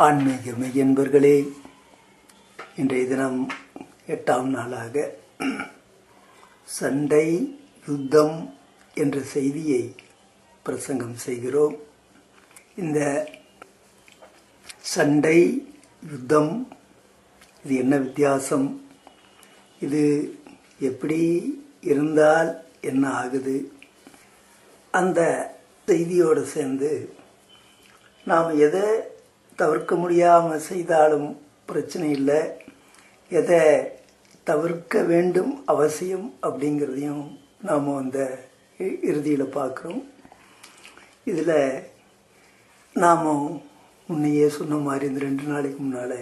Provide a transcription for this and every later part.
ஆன்மீக மெய்யன்பர்களே, இன்றைய தினம் 8ஆம் நாளாக சண்டை யுத்தம் என்ற செய்தியை பிரசங்கம் செய்கிறோம். இந்த சண்டை யுத்தம் இது என்ன வித்தியாசம், இது எப்படி இருந்தால் என்ன ஆகுது, அந்த செய்தியோடு சேர்ந்து நாம் எதை தவிர்க்க முடியாமல் செய்தாலும் பிரச்சனை இல்லை, எதை தவிர்க்க வேண்டும் அவசியம் அப்படிங்கிறதையும் நாம் அந்த இறுதியில் பார்க்குறோம். இதில் நாம் முன்னையே சொன்ன மாதிரி இந்த 2 நாளைக்கு முன்னால்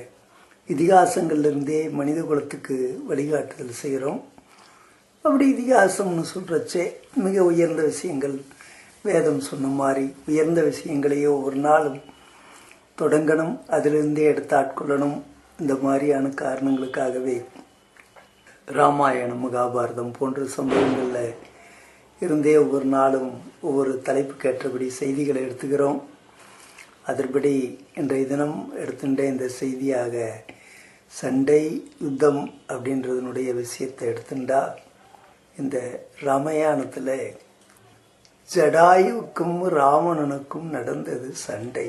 இதிகாசங்கள்லேருந்தே மனித குலத்துக்கு வழிகாட்டுதல் செய்கிறோம். அப்படி இதிகாசம்னு சொல்கிறச்சே மிக உயர்ந்த விஷயங்கள், வேதம் சொன்ன மாதிரி உயர்ந்த விஷயங்களையே ஒவ்வொரு நாளும் தொடங்கணும், அதிலிருந்தே எடுத்து ஆட்கொள்ளணும். இந்த மாதிரியான காரணங்களுக்காகவே ராமாயணம், மகாபாரதம் போன்ற சம்பவங்களில் இருந்தே ஒவ்வொரு நாளும் ஒவ்வொரு தலைப்புக்கு ஏற்றபடி செய்திகளை எடுத்துக்கிறோம். அதன்படி இன்றைய தினம் எடுத்துட்டே இந்த செய்தியாக சண்டை யுத்தம் அப்படின்றதனுடைய விஷயத்தை எடுத்துட்டா, இந்த ராமாயணத்தில் ஜடாயுவுக்கும் ராவணனுக்கும் நடந்தது சண்டை,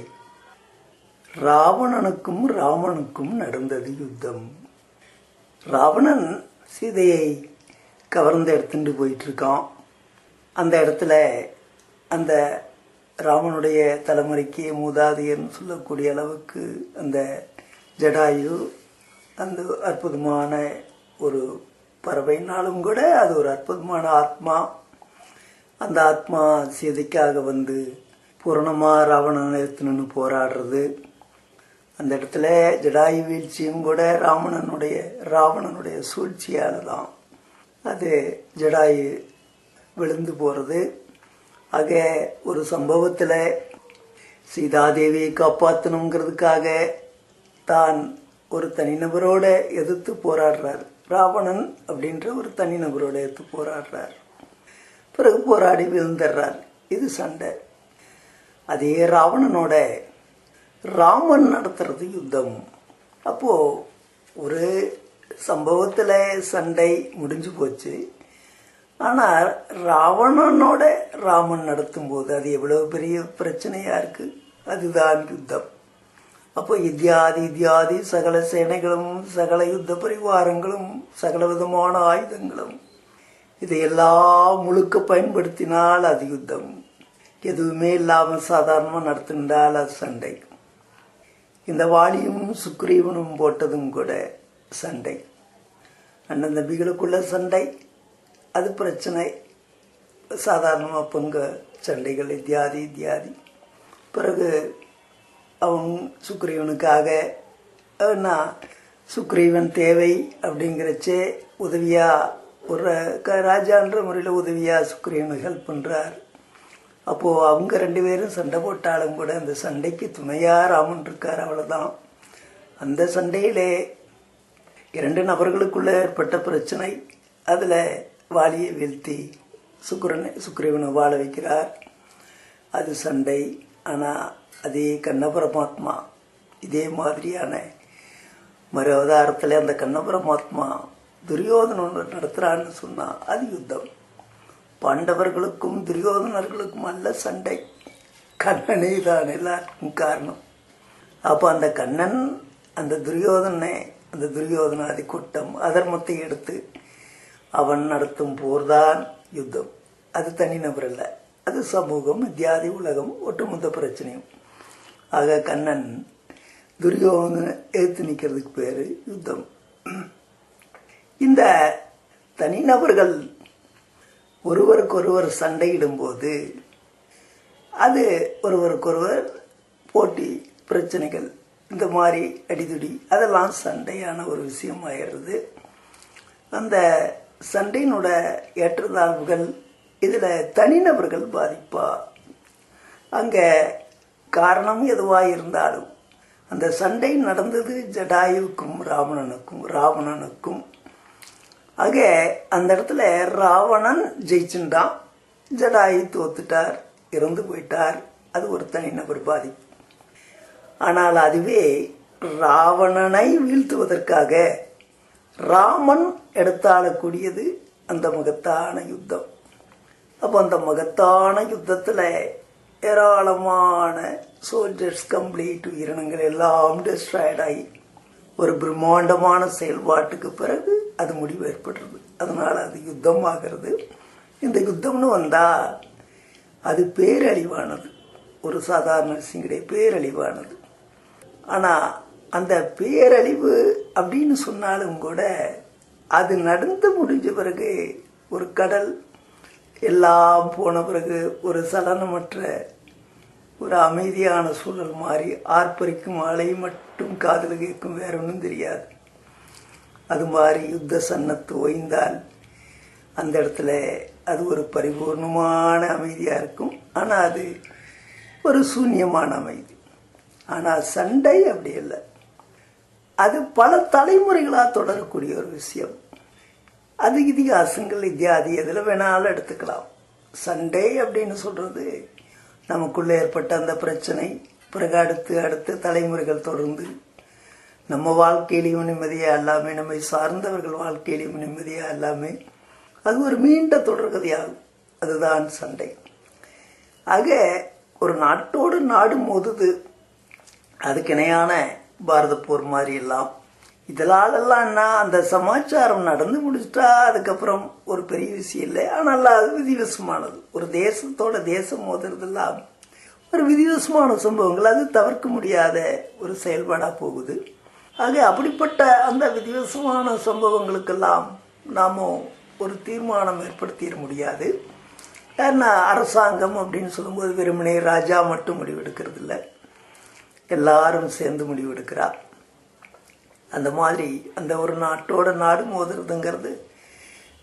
ராவணனுக்கும் ராமனுக்கும் நடந்தது யுத்தம். ராவணன் சீதையை கவர்ந்து எடுத்துட்டு போயிட்டு இருக்கான். அந்த இடத்துல அந்த ராமனுடைய தலைமுறைக்கு மூதாதையர்னு சொல்லக்கூடிய அளவுக்கு அந்த ஜடாயு அந்த அற்புதமான ஒரு பறவைனாலும் கூட அது ஒரு அற்புதமான ஆத்மா. அந்த ஆத்மா சீதைக்காக வந்து பூரணமாக ராவணனை எடுத்துன்னு போராடுறது. அந்த இடத்துல ஜடாயு வீழ்ச்சியும் கூட ராவணனுடைய சூழ்ச்சியால் தான் அது ஜடாயு விழுந்து போகிறது. ஆக ஒரு சம்பவத்தில் சீதாதேவியை காப்பாற்றணுங்கிறதுக்காக தான் ஒரு தனிநபரோட எதிர்த்து போராடுறார். ராவணன் அப்படின்ற ஒரு தனிநபரோட எதிர்த்து போராடுறார். பிறகு போராடி விழுந்துடுறார். இது சண்டை. அதே ராவணனோட ராமன் நடத்துறது யுத்தம். அப்போ ஒரு சம்பவத்தில் சண்டை முடிஞ்சு போச்சு. ஆனால் ராவணனோட ராமன் நடத்தும் போது அது எவ்வளவு பெரிய பிரச்சனையா இருக்கு, அதுதான் யுத்தம். அப்போ இத்தியாதி சகல சேனைகளும் சகல யுத்த பரிவாரங்களும் சகல விதமான ஆயுதங்களும் இதையெல்லாம் முழுக்க பயன்படுத்தினால் அது யுத்தம். எதுவுமே இல்லாமல் சாதாரணமாக நடத்தினால் அது சண்டை. இந்த வாலியும் சுக்ரீவனும் போட்டதும் கூட சண்டை, அண்ணன் தம்பிகளுக்குள்ள சண்டை, அது பிரச்சனை. சாதாரணமாக பங்கு சண்டைகள் இத்தியாதி. பிறகு அவன் சுக்ரீவனுக்காக சுக்ரீவன் தேவை அப்படிங்கிறச்சே உதவியா ஒரு ராஜான்ற முறையில் உதவியா சுக்ரீவனுக்கு ஹெல்ப் பண்ணுறார். அப்போது அவங்க 2 பேரும் சண்டை போட்டாலும் கூட அந்த சண்டைக்கு துணையாக ராமன் இருக்கார், அவ்வளோதான். அந்த சண்டையிலே 2 நபர்களுக்குள்ளே ஏற்பட்ட பிரச்சனை. அதில் வாலியை வீழ்த்தி சுக்ரீவனை வாழ வைக்கிறார். அது சண்டை. ஆனால் அதே கண்ண பரமாத்மா இதே மாதிரியான மறு அவதாரத்தில் அந்த கண்ண பரமாத்மா துரியோதனன் நடத்துகிறான்னு சொன்னால் அது யுத்தம். பாண்டவர்களுக்கும் துரியோதனர்களுக்கும் அல்ல சண்டை, கண்ணனே தான் எல்லாருக்கும் காரணம். அப்போ அந்த கண்ணன் அந்த துரியோதனாதி கூட்டம் அதர்மத்தை எடுத்து அவன் நடத்தும் போர்தான் யுத்தம். அது தனிநபர் அல்ல, அது சமூகம், இத்தியாதி, உலகம், ஒட்டுமொத்த பிரச்சனையும். ஆக கண்ணன் துரியோதனை எடுத்து நிற்கிறதுக்கு பேர் யுத்தம். இந்த தனிநபர்கள் ஒருவருக்கொருவர் சண்டையிடும்போது அது ஒருவருக்கொருவர் போட்டி, பிரச்சனைகள், இந்த மாதிரி அடிதுடி, அதெல்லாம் சண்டையான ஒரு விஷயம் ஆயிடுறது. அந்த சண்டையினோட ஏற்றத்தாழ்வுகள் இதில் தனிநபர்கள் பாதிப்பா. அங்கே காரணம் எதுவாக இருந்தாலும் அந்த சண்டை நடந்தது ஜடாயுவுக்கும் ராவணனுக்கும். ஆக அந்த இடத்துல ராவணன் ஜெயிச்சுட்டான், ஜடாயு தோத்துட்டார், இறந்து போயிட்டார். அது ஒரு தனிநபர் பாதிப்பு. ஆனால் அதுவே ராவணனை வீழ்த்துவதற்காக ராமன் எடுத்தாளக்கூடியது அந்த மகத்தான யுத்தம். அப்போ அந்த மகத்தான யுத்தத்தில் ஏராளமான சோல்ஜர்ஸ் கம்ப்ளீட் உயிரினங்கள் எல்லாம் டெஸ்ட்ராய்ட் ஆகி ஒரு பிரம்மாண்டமான செயல்பாட்டுக்கு பிறகு அது முடிவு ஏற்படுறது. அதனால் அது யுத்தம் ஆகிறது. இந்த யுத்தம்னு வந்தால் அது பேரழிவானது, ஒரு சாதாரண விஷயம் கிடையாது, பேரழிவானது. ஆனால் அந்த பேரழிவு அப்படின்னு சொன்னாலும் கூட அது நடந்து முடிஞ்ச பிறகு ஒரு கடல் எல்லாம் போன பிறகு ஒரு சலனமற்ற ஒரு அமைதியான சூழல் மாறி ஆர்ப்பரிக்கும் அலை மட்டும் காதில் கேட்கும், வேற ஒன்றும் தெரியாது. அது மாதிரி யுத்த சன்னத்து ஓய்ந்தால் அந்த இடத்துல அது ஒரு பரிபூர்ணமான அமைதியாக இருக்கும். ஆனால் அது ஒரு சூன்யமான அமைதி. ஆனால் சண்டை அப்படி இல்லை, அது பல தலைமுறைகளாக தொடரக்கூடிய ஒரு விஷயம். அது இதிகாசங்கள் இத்தியாதி எதில் வேணாலும் எடுத்துக்கலாம். சண்டை அப்படின்னு சொல்கிறது நமக்குள்ளே ஏற்பட்ட அந்த பிரச்சனை பிறகு அடுத்து தலைமுறைகள் தொடர்ந்து நம்ம வாழ்க்கையிலையும் நிம்மதியாக எல்லாமே, நம்மை சார்ந்தவர்கள் வாழ்க்கையிலையும் நிம்மதியாக எல்லாமே, அது ஒரு நீண்ட தொடர்கதையாகும். அதுதான் சண்டை. ஆக ஒரு நாட்டோடு நாடு மோதுது, அதுக்கு இணையான பாரத போர் மாதிரி எல்லாம். இதனாலெல்லாம்னா அந்த சமாச்சாரம் நடந்து முடிச்சுட்டா அதுக்கப்புறம் ஒரு பெரிய விஷயம் இல்லை. ஆனால் அது விதிவசமானது. ஒரு தேசத்தோட தேசம் மோதுறதெல்லாம் ஒரு விதிவசமான சம்பவங்கள், அது தவிர்க்க முடியாத ஒரு செயல்பாடாக போகுது. ஆக அப்படிப்பட்ட அந்த விதிவசமான சம்பவங்களுக்கெல்லாம் நாம் ஒரு தீர்மானம் ஏற்படுத்திட முடியாது. ஏன்னா அரசாங்கம் அப்படின்னு சொல்லும்போது வெறுமனே ராஜா மட்டும் முடிவெடுக்கிறது இல்லை, எல்லாரும் சேர்ந்து முடிவெடுக்கிறார். அந்த மாதிரி அந்த ஒரு நாட்டோட நாடு மோதுறதுங்கிறது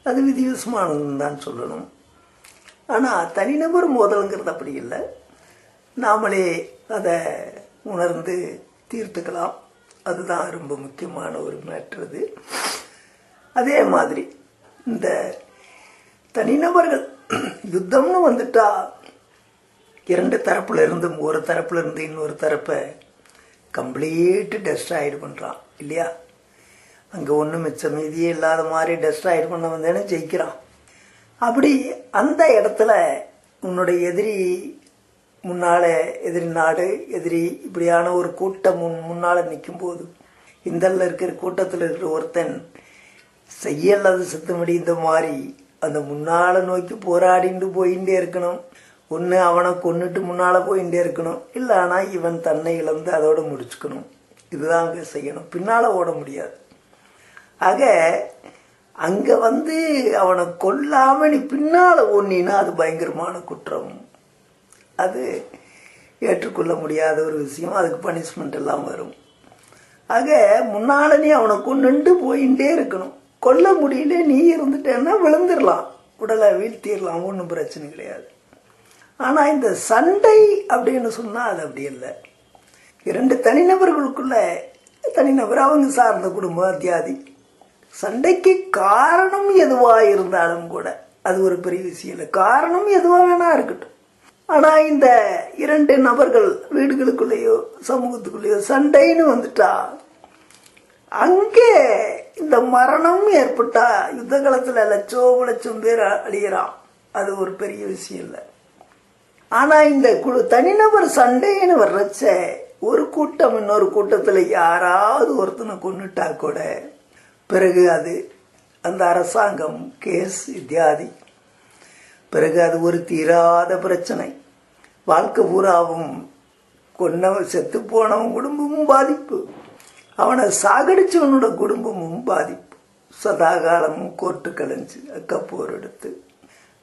அது விதிவசமானதுன்னு தான் சொல்லணும். ஆனால் தனிநபர் மோதலுங்கிறது அப்படி இல்லை, நாமளே அதை உணர்ந்து தீர்த்துக்கலாம். அதுதான் ரொம்ப முக்கியமான ஒரு மேட்ரு. அதே மாதிரி இந்த தனிநபர்கள் யுத்தம்னு வந்துட்டா இரண்டு தரப்புல இருந்து, ஒரு தரப்புல இருந்து இன்னொரு தரப்பை கம்ப்ளீட்டு டெஸ்ட்ராய்டு பண்ணுறான் இல்லையா? அங்கே ஒன்றும் மிச்ச மீதியே இல்லாத மாதிரி டெஸ்ட்ராய்டு பண்ண வந்தேன்னு ஜெயிக்கிறான். அப்படி அந்த இடத்துல உன்னுடைய எதிரி முன்னால, எதிரி நாடு, எதிரி இப்படியான ஒரு கூட்டம் முன்னால் நிற்கும் போது இந்தல்ல இருக்கிற கூட்டத்தில் இருக்கிற ஒருத்தன் செய்யல்லது சுத்தமடி இந்த மாதிரி அந்த முன்னால நோக்கி போராடிட்டு போயிட்டே இருக்கணும். ஒன்று அவனை கொண்டுட்டு முன்னால் போயிட்டே இருக்கணும், இல்லைனா இவன் தன்னை இழந்து அதோட முடிச்சுக்கணும். இதுதான் அங்கே செய்யணும், பின்னால் ஓட முடியாது. ஆக அங்கே அவனை கொல்லாம நீ பின்னால் ஓடினா அது பயங்கரமான குற்றம், அது ஏற்றுக்கொள்ள முடியாத ஒரு விஷயம், அதுக்கு பனிஷ்மெண்ட் எல்லாம் வரும். ஆக முன்னால நீ அவனை கொண்டு போயிட்டே இருக்கணும். கொல்ல முடியல நீ இருந்துட்டேன்னா விழுந்துடலாம், உடலை வீழ்த்திடலாம், ஒன்றும் பிரச்சனை கிடையாது. ஆனால் இந்த சண்டை அப்படின்னு சொன்னால் அது அப்படி இல்லை. இரண்டு தனிநபர்களுக்குள்ள, தனிநபர் அவங்க சார்ந்த குடும்பம் அத்தியாதி, சண்டைக்கு காரணம் எதுவாக இருந்தாலும் கூட அது ஒரு பெரிய விஷயம் இல்லை. காரணம் எதுவாக வேணா இருக்கட்டும். ஆனால் இந்த இரண்டு நபர்கள் வீடுகளுக்குள்ளேயோ சமூகத்துக்குள்ளேயோ சண்டைன்னு வந்துட்டா அங்கே இந்த மரணம் ஏற்பட்டா யுத்த காலத்தில் லட்சம் பேர் அழியறான், அது ஒரு பெரிய விஷயம் இல்லை. ஆனால் இந்த தனிநபர் சண்டைன்னு வர்றச்ச ஒரு கூட்டம் இன்னொரு கூட்டத்தில் யாராவது ஒருத்தனை கொண்டுட்டா கூட பிறகு அது அந்த அரசாங்கம் கேஸ் இத்தியாதி, பிறகு அது ஒரு தீராத பிரச்சனை. வாழ்க்கை பூராவும் கொன்னவன் செத்து போனவன் குடும்பமும் பாதிப்பு, அவனை சாகடிச்சவனோட குடும்பமும் பாதிப்பு, சதாகாலமும் கோர்ட்டு கலைஞ்சு அக்கப்போர் எடுத்து.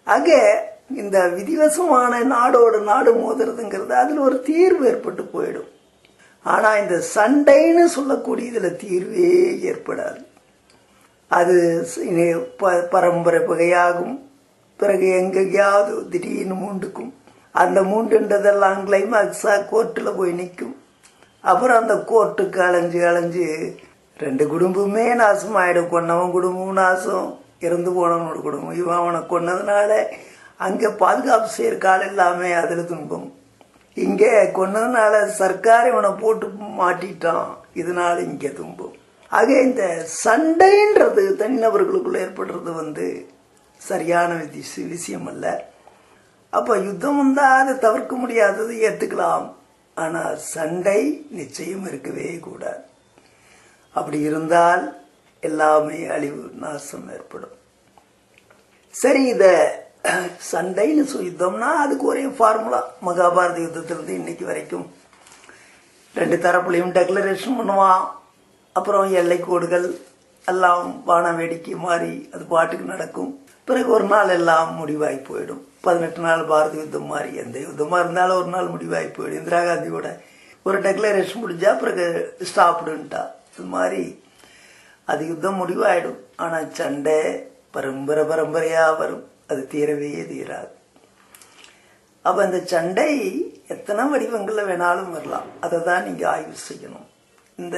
ஆக இந்த விதிவசமான நாடோட நாடு மோதுறதுங்கிறது அதில் ஒரு தீர்வு ஏற்பட்டு போயிடும். ஆனால் இந்த சண்டைன்னு சொல்லக்கூடிய இதில் தீர்வே ஏற்படாது. அது பரம்பரை பகையாகும். பிறகு எங்கேயாவது திடீர்னு மூண்டுக்கும். அந்த மூண்டுன்றதெல்லாம் கிளைமாக்ஸாக கோர்ட்டில் போய் நிற்கும். அப்புறம் அந்த கோர்ட்டுக்கு அலைஞ்சு ரெண்டு குடும்பமே நாசமாயிடும். கொன்னவன் குடும்பமும் நாசம், இறந்து போனவனோட குடும்பம். இவன் அவனை கொன்னதுனால அங்கே பாதுகாப்பு செய்கிற கால் எல்லாமே அதில் துன்பம். இங்கே கொண்டதுனால சர்க்கார் இவனை போட்டு மாட்டிட்டான், இதனால இங்கே துன்பம். ஆக இந்த சண்டைன்றது தனிநபர்களுக்குள்ள ஏற்படுறது சரியான விஷயம் அல்ல. அப்ப யுத்தம் வந்தா அதை தவிர்க்க முடியாதது ஏத்துக்கலாம். ஆனா சண்டை நிச்சயம் இருக்கவே கூடாது. அப்படி இருந்தால் எல்லாமே அழிவு நாசம் ஏற்படும். சரி, இத சண்டைன்னு யுத்தம்னா அதுக்கு ஒரே ஃபார்முலா. மகாபாரத யுத்தத்திலிருந்து இன்னைக்கு வரைக்கும் 2 தரப்புலையும் டெக்ளரேஷன் பண்ணுவான். அப்புறம் எல்லை கோடுகள் எல்லாம் வான வேடிக்கை மாதிரி அது பாட்டுக்கு நடக்கும். பிறகு ஒரு நாள் எல்லாம் முடிவாகி போயிடும். 18 நாள் பாரத யுத்தம் மாதிரி எந்த யுத்தமா இருந்தாலும் ஒரு நாள் முடிவாகி போயிடும். இந்திரா காந்தியோட ஒரு டெக்ளரேஷன் முடிஞ்சா பிறகு ஸ்டாப்டுன்ட்டா. இது மாதிரி அது யுத்தம் முடிவாயிடும். ஆனா சண்டை பரம்பரையா வரும், அது தீரவே தீராது. அப்ப இந்த சண்டை எத்தனை வடிவங்கள்ல வேணாலும் வரலாம். அதை தான் நீங்க ஆய்வு செய்யணும். இந்த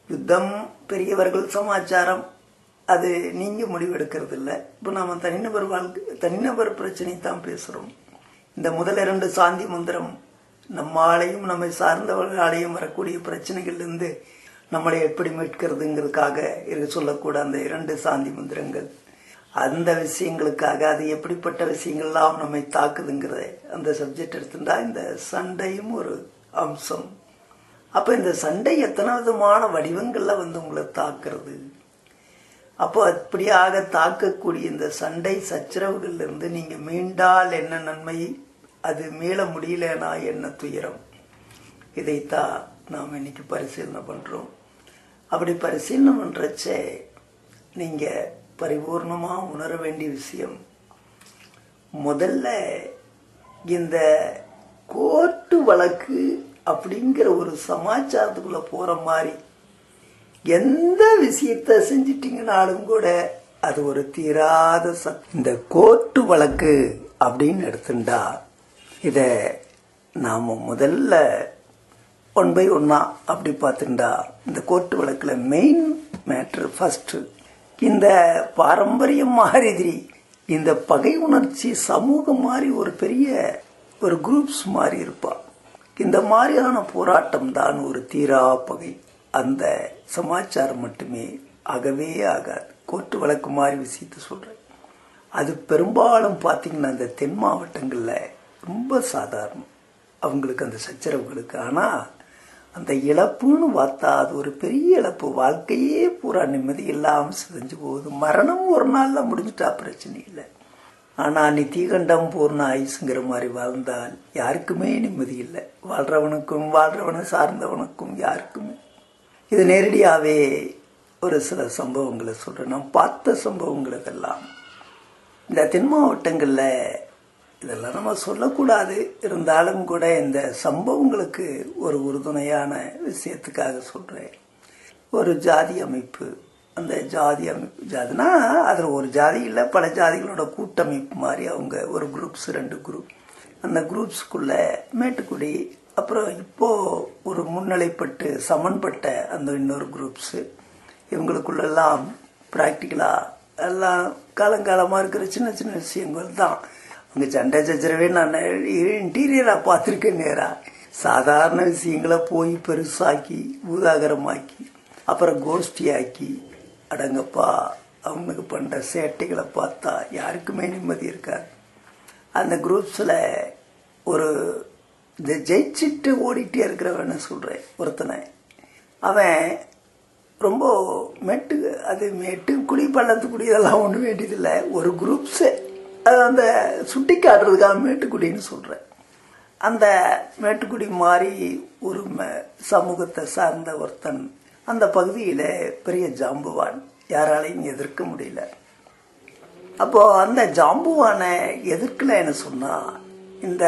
யுத்தம் பெரியவர்கள் சமாச்சாரம், அது நீங்க முடிவெடுக்கிறது இல்லை. இப்போ நாம தனிநபர் பிரச்சனை தான் பேசுறோம். இந்த முதல் 2 சாந்தி மந்திரம் நம்மாலையும் நம்மை சார்ந்தவர்களாலையும் வரக்கூடிய பிரச்சனைகள்ல இருந்து நம்மளை எப்படி மீட்கிறதுங்கிறதுக்காக சொல்லக்கூட அந்த 2 சாந்தி மந்திரங்கள், அந்த விஷயங்களுக்காக அது எப்படிப்பட்ட விஷயங்கள்லாம் நம்மை தாக்குதுங்கிற அந்த சப்ஜெக்ட் எடுத்துட்டா இந்த சண்டையும் ஒரு அம்சம். அப்ப இந்த சண்டை எத்தனை விதமான வடிவங்கள்ல உங்களை தாக்குறது. அப்போ அப்படியாக தாக்கக்கூடிய இந்த சண்டை சச்சரவுகள்ல இருந்து நீங்க மீண்டால் என்ன நன்மை, அது மீள முடியலனா என்ன துயரம், இதைத்தான் நாம் இன்னைக்கு பரிசீலனை பண்றோம். அப்படி பரிசீலனை பண்றச்ச நீங்க பரிபூர்ணமா உணர வேண்டிய விஷயம், முதல்ல இந்த கோர்ட்டு வழக்கு அப்படிங்கிற ஒரு சமாச்சாரத்துக்குள்ள போற மாதிரி எந்த விஷயத்த செஞ்சிட்டீங்கன்னாலும் கூட அது ஒரு தீராத இந்த கோர்ட்டு வழக்கு அப்படின்னு எடுத்துட்டா இத நாம முதல்ல 1 by 1 அப்படி பார்த்துட்டா இந்த கோர்ட்டு வழக்குல மெயின் மேட்டர் ஃபர்ஸ்ட் இந்த பாரம்பரியம் மாதிரி இந்த பகை உணர்ச்சி சமூகம் மாதிரி ஒரு பெரிய ஒரு குரூப்ஸ் மாதிரி இருப்பா. இந்த மாதிரியான போராட்டம் தான் ஒரு தீரா பகை. அந்த சமாச்சாரம் மட்டுமே ஆகவே ஆகாது. கோர்ட்டு வழக்கு மாதிரி விஷயத்த சொல்றேன். அது பெரும்பாலும் பாத்தீங்கன்னா இந்த தென் மாவட்டங்கள்ல ரொம்ப சாதாரணம் அவங்களுக்கு அந்த சச்சரவுகளுக்கு. ஆனா அந்த இழப்புன்னு பார்த்தா அது ஒரு பெரிய இழப்பு. வாழ்க்கையே பூரா நிம்மதி இல்லாம சிதைஞ்சு போகுது. மரணம் ஒரு நாள்ல முடிஞ்சுட்டா பிரச்சனை இல்லை. ஆனா நித்தியகண்டம் பூர்ண ஆயுசுங்கிற மாதிரி வாழ்ந்தால் யாருக்குமே நிம்மதி இல்லை. வாழ்றவனை சார்ந்தவனுக்கும் யாருக்குமே. இது நேரடியாவே ஒரு சில சம்பவங்களை சொல்றேன். நான் பார்த்த சம்பவங்கள் இதெல்லாம் இந்த தென் மாவட்டங்கள்ல இதெல்லாம் நம்ம சொல்லக்கூடாது. இருந்தாலும் கூட இந்த சம்பவங்களுக்கு ஒரு உறுதுணையான விஷயத்துக்காக சொல்றேன். ஒரு ஜாதி அமைப்பு, அந்த ஜாதி அமைப்பு ஜாதினா அதுல ஒரு ஜாதி இல்லை, பல ஜாதிகளோட கூட்டமைப்பு மாதிரி அவங்க ஒரு குரூப்ஸ் 2 குரூப். அந்த குரூப்ஸ்குள்ள மேட்டுக்குடி, அப்புறம் இப்போ ஒரு முன்னிலைப்பட்டு சமன்பட்ட அந்த இன்னொரு குரூப்ஸ், இவங்களுக்குள்ளெல்லாம் பிராக்டிக்கலா எல்லாம் காலங்காலமா இருக்கிற சின்ன சின்ன விஷயங்கள் தான். அங்க சண்டை சச்சரவே நான் இன்டீரியரா பார்த்திருக்கேன். நேரா சாதாரண விஷயங்களை போய் பெருசாக்கி பூதாகரமாக்கி அப்புறம் கோஷ்டியாக்கி, அடங்கப்பா அவனுக்கு பண்ற சேட்டைகளை பார்த்தா யாருக்குமே நிம்மதி இருக்காது. அந்த குரூப்ஸ்ல ஒரு ஜெயிச்சுட்டு ஓடிட்டே இருக்கிறவன சொல்றேன் ஒருத்தனை. அவன் ரொம்ப மெட்டு குடி பள்ளத்துக்குடி இதெல்லாம் ஒண்ணு வேண்டியதில்லை. ஒரு குரூப்ஸ் அந்த சுட்டி காட்டுறதுக்காக மேட்டுக்குடின்னு சொல்றேன். அந்த மேட்டுக்குடி மாதிரி ஒரு சமூகத்தை சார்ந்த ஒருத்தன் அந்த பகுதியில பெரிய ஜாம்புவான், யாராலையும் எதிர்க்க முடியல. அப்போ அந்த ஜாம்புவானை எதிர்க்கலன்னு சொன்னா இந்த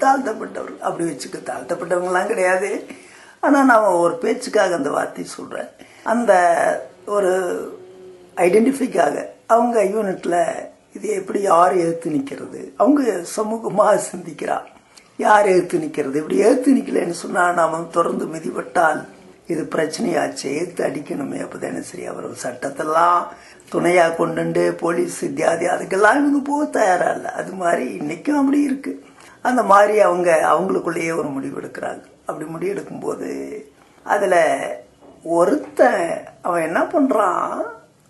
தாழ்த்தப்பட்டவர், அப்படி வச்சுக்க தாழ்த்தப்பட்டவங்கலாம் கிடையாது, ஆனா நான் ஒரு பேச்சுக்காக அந்த வார்த்தை சொல்றேன். அந்த ஒரு ஐடென்டிஃபைக்காக அவங்க யூனிட்ல இது எப்படி யார் எதிர்த்து நிக்கிறது, அவங்க சமூகமா சிந்திக்கிறா யார் எதிர்த்து நிக்கிறது. இப்படி எதிர்த்து நிக்கலன்னு சொன்னா நாம தொடர்ந்து மிதிப்பட்டால் இது பிரச்சனையாச்சு, எதிர்த்து அடிக்கணுமே. அப்பதானே சரி. அவர் சட்டத்தெல்லாம் துணையா கொண்டு போலீஸ் இத்தியாதி அதுக்கெல்லாம் இவங்க போக தயாரா இல்லை. அது மாதிரி இன்னைக்கும் அப்படி இருக்கு. அந்த மாதிரி அவங்களுக்குள்ளேயே ஒரு முடிவு எடுக்கிறாங்க. அப்படி முடிவு எடுக்கும்போது அதில் ஒருத்தன் அவன் என்ன பண்ணுறான்,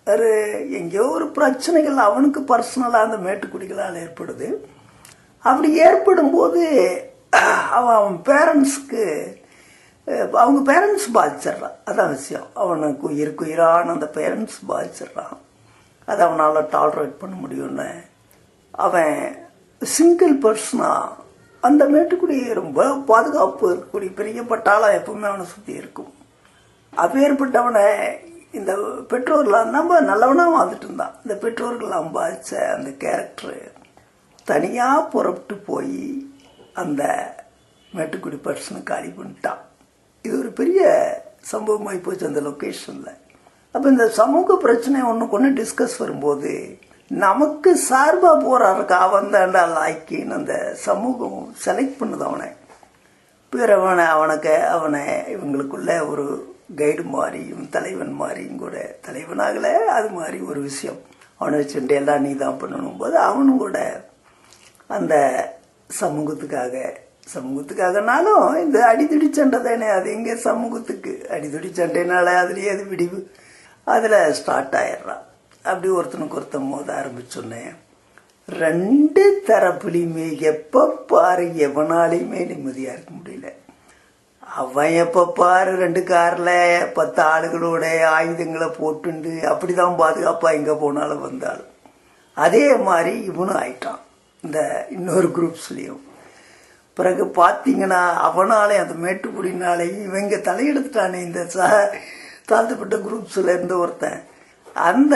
ஒரு எங்கேயோ ஒரு பிரச்சனைகள் அவனுக்கு பர்சனலாக அந்த மேட்டுக்குடிகளால் ஏற்படுது. அப்படி ஏற்படும் போது அவன் பேரண்ட்ஸுக்கு அவங்க பேரண்ட்ஸ் பாதிச்சிட்றான். அதான் விஷயம். அவனுக்கு உயிரான அந்த பேரண்ட்ஸ் பாதிச்சிட்றான். அதை அவனால் டாலரேட் பண்ண முடியும்னு அவன் சிங்கிள் பர்சனாக அந்த மேட்டுக்குடி ரொம்ப பாதுகாப்பு இருக்கக்கூடிய பெரிய பட்டாளம் எப்பவுமே அவனை சுற்றி இருக்கும். அப்பேற்பட்டவனை இந்த பெற்றோர்களாம் நம்ம நல்லவனாக வாழ்ந்துட்டு இருந்தான். இந்த பெற்றோர்கள்லாம் பாதிச்ச அந்த கேரக்டரு தனியாக புறப்பட்டு போய் அந்த மேட்டுக்குடி பர்சனை காலி பண்ணிட்டான். இது ஒரு பெரிய சம்பவமாகி போச்சு அந்த லொக்கேஷனில். அப்போ இந்த சமூக பிரச்சனை ஒன்று டிஸ்கஸ் வரும்போது நமக்கு சார்பாக போறாருக்கு அவன் தாண்டா லாய்க்கின்னு அந்த சமூகம் செலக்ட் பண்ணுது அவனை. பிற அவனை இவங்களுக்குள்ள ஒரு கைடு மாதிரியும் தலைவன் மாதிரியும் கூட தலைவனாகல அது மாதிரி ஒரு விஷயம் அவனை வச்சுட்டு எல்லாம் நீ தான் பண்ணணும் போது அவனும் கூட அந்த சமூகத்துக்காகனாலும் இந்த அடிதடி சண்டை தானே, அது எங்கே சமூகத்துக்கு அடிதடி சண்டைனால அதுலேயே அது விடிவு அதில் ஸ்டார்ட் ஆயிடுறான். அப்படி ஒருத்தனுக்கு ஒருத்தன் மோத ஆரம்பிச்சோன்னே ரெண்டு தரப்புலையுமே எப்போ பாரு எவனாலையுமே நிம்மதியாக இருக்க முடியல. அவன் எப்போ பாரு 2 காரில் 10 ஆளுகளோட ஆயுதங்களை போட்டுண்டு அப்படிதான் பாதுகாப்பாக எங்கே போனாலும் வந்தாலும் அதே மாதிரி இவனும் ஆயிட்டான் இந்த இன்னொரு குரூப்ஸ்லேயும். பிறகு பார்த்தீங்கன்னா அவனாலே அந்த மேட்டுக்குடினாலேயும் இவங்க தலையெடுத்துட்டானே இந்த தாழ்த்தப்பட்ட குரூப்ஸில் இருந்த ஒருத்தன். அந்த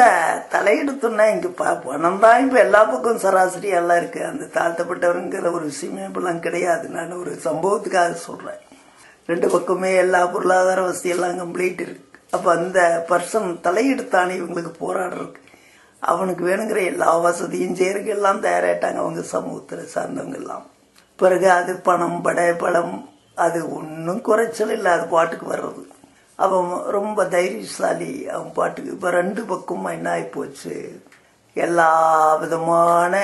தலையெடுத்தோன்னா இங்கே பணம் தான் இப்போ எல்லா பக்கம் சராசரி எல்லாம் இருக்குது. அந்த தாழ்த்தப்பட்டவருங்கிற ஒரு விஷயமே இப்பெல்லாம் கிடையாது. நான் ஒரு சம்பவத்துக்காக சொல்கிறேன். 2 பக்கமே எல்லா பொருளாதார வசதியெல்லாம் கம்ப்ளீட் இருக்கு. அப்போ அந்த பர்சன் தலையெடுத்தானே இவங்களுக்கு போராடுறதுக்கு அவனுக்கு வேணுங்கிற எல்லா வசதியும் செய்யறதுக்கு எல்லாம் தயாராயிட்டாங்க அவங்க சமூகத்தில் சார்ந்தவங்க எல்லாம். பிறகு அது பணம் படம் அது ஒன்றும் குறைச்சல் இல்லை, அது பாட்டுக்கு வர்றது. அவன் ரொம்ப தைரியசாலி அவன் பாட்டுக்கு. இப்போ 2 பக்கமும் என்ன ஆகி போச்சு, எல்லா விதமான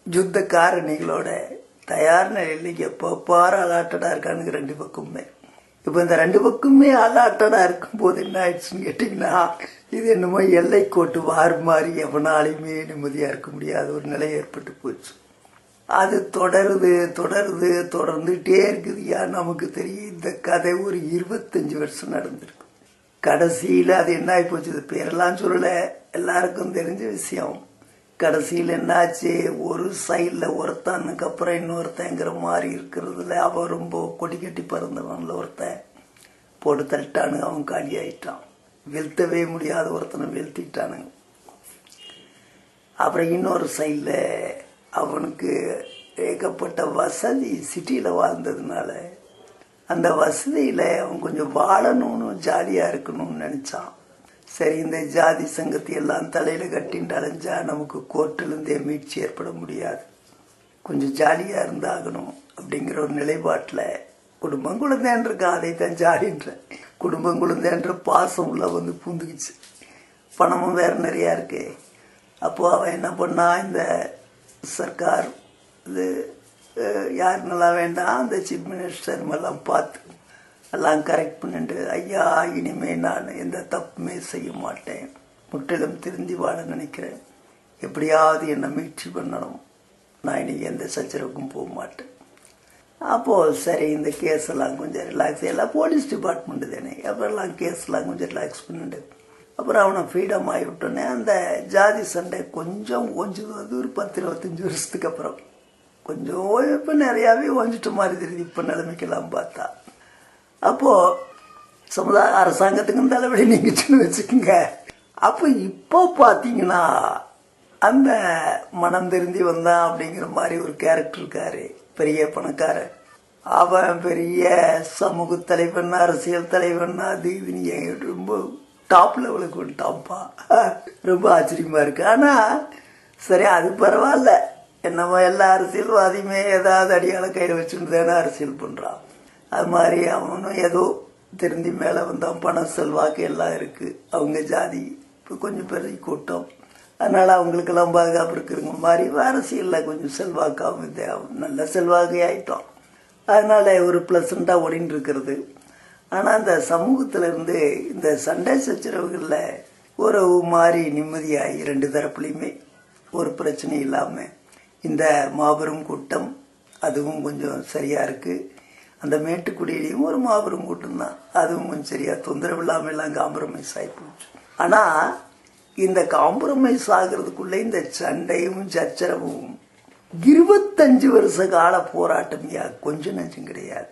யுத்த காரணிகளோட தயார் நிலையில் எப்போ பாரு அலாட்டடாக இருக்கானுங்க 2 பக்கமுமே. இப்போ இந்த 2 பக்கமுமே அலாட்டடாக இருக்கும்போது என்ன ஆயிடுச்சுன்னு கேட்டிங்கன்னா இது என்னமோ எல்லை கோட்டு வார் மாதிரி எவனாலையுமே நிம்மதியாக இருக்க முடியாத ஒரு நிலை ஏற்பட்டு போச்சு. அது தொடர்ந்துட்டே இருக்குதுயா. நமக்கு தெரியும் இந்த கதை ஒரு 25 வருஷம் நடந்திருக்கு. கடைசியில் அது என்ன ஆகி போச்சு, இது பேரெல்லாம் சொல்லலை, எல்லாருக்கும் தெரிஞ்ச விஷயம். கடைசியில் என்னாச்சு, ஒரு சைடில் ஒருத்தனுக்கு அப்புறம் இன்னொருத்தங்கிற மாதிரி இருக்கிறதுல அவன் ரொம்ப கொடி கட்டி பறந்தவன்ல ஒருத்தன் போட்டு தள்ளிட்டானுங்க. அவன் காலி ஆயிட்டான். வெளுத்தவே முடியாத ஒருத்தனை வெளுத்திட்டானுங்க. அப்புறம் இன்னொரு சைடில் அவனுக்கு ஏகப்பட்ட வசதி சிட்டியில் வாழ்ந்ததுனால அந்த வசதியில் அவன் கொஞ்சம் வாழணும்னு ஜாலியாக இருக்கணும்னு நினச்சான். சரி, இந்த ஜாதி சங்கத்தை எல்லாம் தலையில் கட்டின்னு அலைஞ்சா நமக்கு கோர்ட்டிலேருந்தே மீட்சி ஏற்பட முடியாது, கொஞ்சம் ஜாலியாக இருந்தாகணும் அப்படிங்கிற ஒரு நிலைப்பாட்டில் குடும்பம் குழந்தைன்ற அதை தான் ஜாலின்ற குடும்பம் குழந்தைன்ற பாசம் உள்ள வந்து பூந்துக்குச்சு. பணமும் வேறு நிறையா இருக்கு. அப்போது அவன் என்ன பண்ணா, இந்த சர்க்கார் இது யார் நல்லா வேண்டாம் அந்த சீஃப் மினிஸ்டர் எல்லாம் பார்த்து எல்லாம் கரெக்ட் பண்ணிட்டு, ஐயா இனிமே நான் எந்த தப்புமே செய்ய மாட்டேன், முற்றிலும் திருந்தி வாழ நினைக்கிறேன், எப்படியாவது என்னை மீட்சி பண்ணணும், நான் இனி எந்த சச்சரவுக்கும் போக மாட்டேன். அப்போது சரி, இந்த கேஸ் எல்லாம் கொஞ்சம் ரிலாக்ஸ், எல்லாம் போலீஸ் டிபார்ட்மெண்ட்டு தானே, அப்புறம் கேஸ்லாம் கொஞ்சம் ரிலாக்ஸ் பண்ணிட்டு அப்புறம் அவனை ஃப்ரீடம் ஆகிவிட்டோன்னே அந்த ஜாதி சண்டை கொஞ்சம் ஓஞ்சுது. அது ஒரு 10-25 வருஷத்துக்கு அப்புறம் கொஞ்சம் இப்போ நிறையாவே ஓஞ்சிட்ட மாதிரி தெரியுது இப்போ நிலைமைக்கெல்லாம் பார்த்தா. அப்போது அரசாங்கத்துக்கும் தலைவலி நீங்கிச்சுன்னு வச்சுக்கோங்க. அப்போ இப்போ பார்த்தீங்கன்னா அந்த மனம் திருந்தி வந்தான் அப்படிங்கிற மாதிரி ஒரு கேரக்டர் இருக்காரு, பெரிய பணக்காரன். அவன் பெரிய சமூக தலைவன், அரசியல் தலைவன், அது இது ரொம்ப டாப் லெவலுக்கு வந்துட்டான்ப்பா. ரொம்ப ஆச்சரியமா இருக்கு. ஆனால் சரி, அது பரவாயில்ல. என்னமோ எல்லா அரசியல்வாதியுமே ஏதாவது அடியாள கையில் வச்சுட்டு தானே அரசியல் பண்ணுறான். அது மாதிரி அவனும் ஏதோ திருந்தி மேலே வந்தான். பணம் செல்வாக்கு எல்லாம் இருக்குது. அவங்க ஜாதி இப்போ கொஞ்சம் பெரிய கூட்டம். அதனால் அவங்களுக்கெல்லாம் பாதுகாப்பு இருக்குங்க மாதிரி அரசியலில் கொஞ்சம் செல்வாக்காகவும் தேவை நல்ல செல்வாக்கே ஆகிட்டோம். அதனால் ஒரு ப்ளசண்ட்டாக ஓடின்னு இருக்கிறது. ஆனால் அந்த சமூகத்தில் இருந்து இந்த சண்டை சச்சரவுகளில் ஒரு மாதிரி நிம்மதியாகி 2 தரப்புலையுமே ஒரு பிரச்சனை இல்லாமல் இந்த மாபெரும் கூட்டம் அதுவும் கொஞ்சம் சரியாக இருக்குது. அந்த மேட்டுக்குடியிலையும் ஒரு மாபெரும் கூட்டம் தான், அதுவும் கொஞ்சம் சரியாக தொந்தரவு இல்லாமல் எல்லாம் காம்ப்ரமைஸ் ஆகி போச்சு. ஆனால் இந்த காம்ப்ரமைஸ் ஆகிறதுக்குள்ளே இந்த சண்டையும் சச்சரவும் 25 வருஷ கால போராட்டம் கொஞ்சம் நஞ்சம் கிடையாது.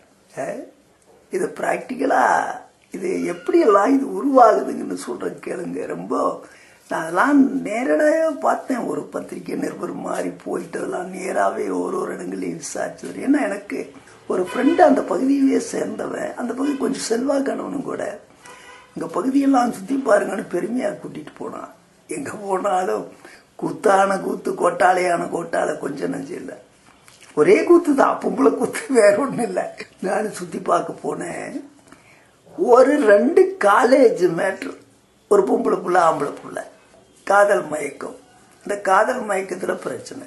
இது ப்ராக்டிக்கலாக இது எப்படியெல்லாம் இது உருவாகுதுங்கன்னு சொல்கிறேன் கேளுங்க. ரொம்ப நான் அதெல்லாம் நேரடியாக பார்த்தேன். ஒரு பத்திரிகை நிருபர் மாதிரி போயிட்டு அதெல்லாம் நேராகவே ஒரு இடங்களையும் விசாரிச்சது. ஏன்னா எனக்கு ஒரு ஃப்ரெண்டு அந்த பகுதியிலே சேர்ந்தவன், அந்த பகுதி கொஞ்சம் செல்வாக்கானவனும் கூட. எங்கள் பகுதியெல்லாம் சுற்றி பாருங்கன்னு பெருமையாக கூட்டிகிட்டு போனான். எங்கே போனாலும் கூத்தான கூத்து, கோட்டாளையான கோட்டாளை கொஞ்சம் நஞ்சம் இல்லை, ஒரே கூத்து தான், பொம்பளை கூத்து, வேற ஒன்றும் இல்லை. நான் சுற்றி பார்க்க போனேன். ஒரு 2 காலேஜ் மேட்ரு, ஒரு பொம்பளை புள்ள ஆம்பளை புள்ள, காதல் மயக்கம். இந்த காதல் மயக்கத்தில் பிரச்சனை.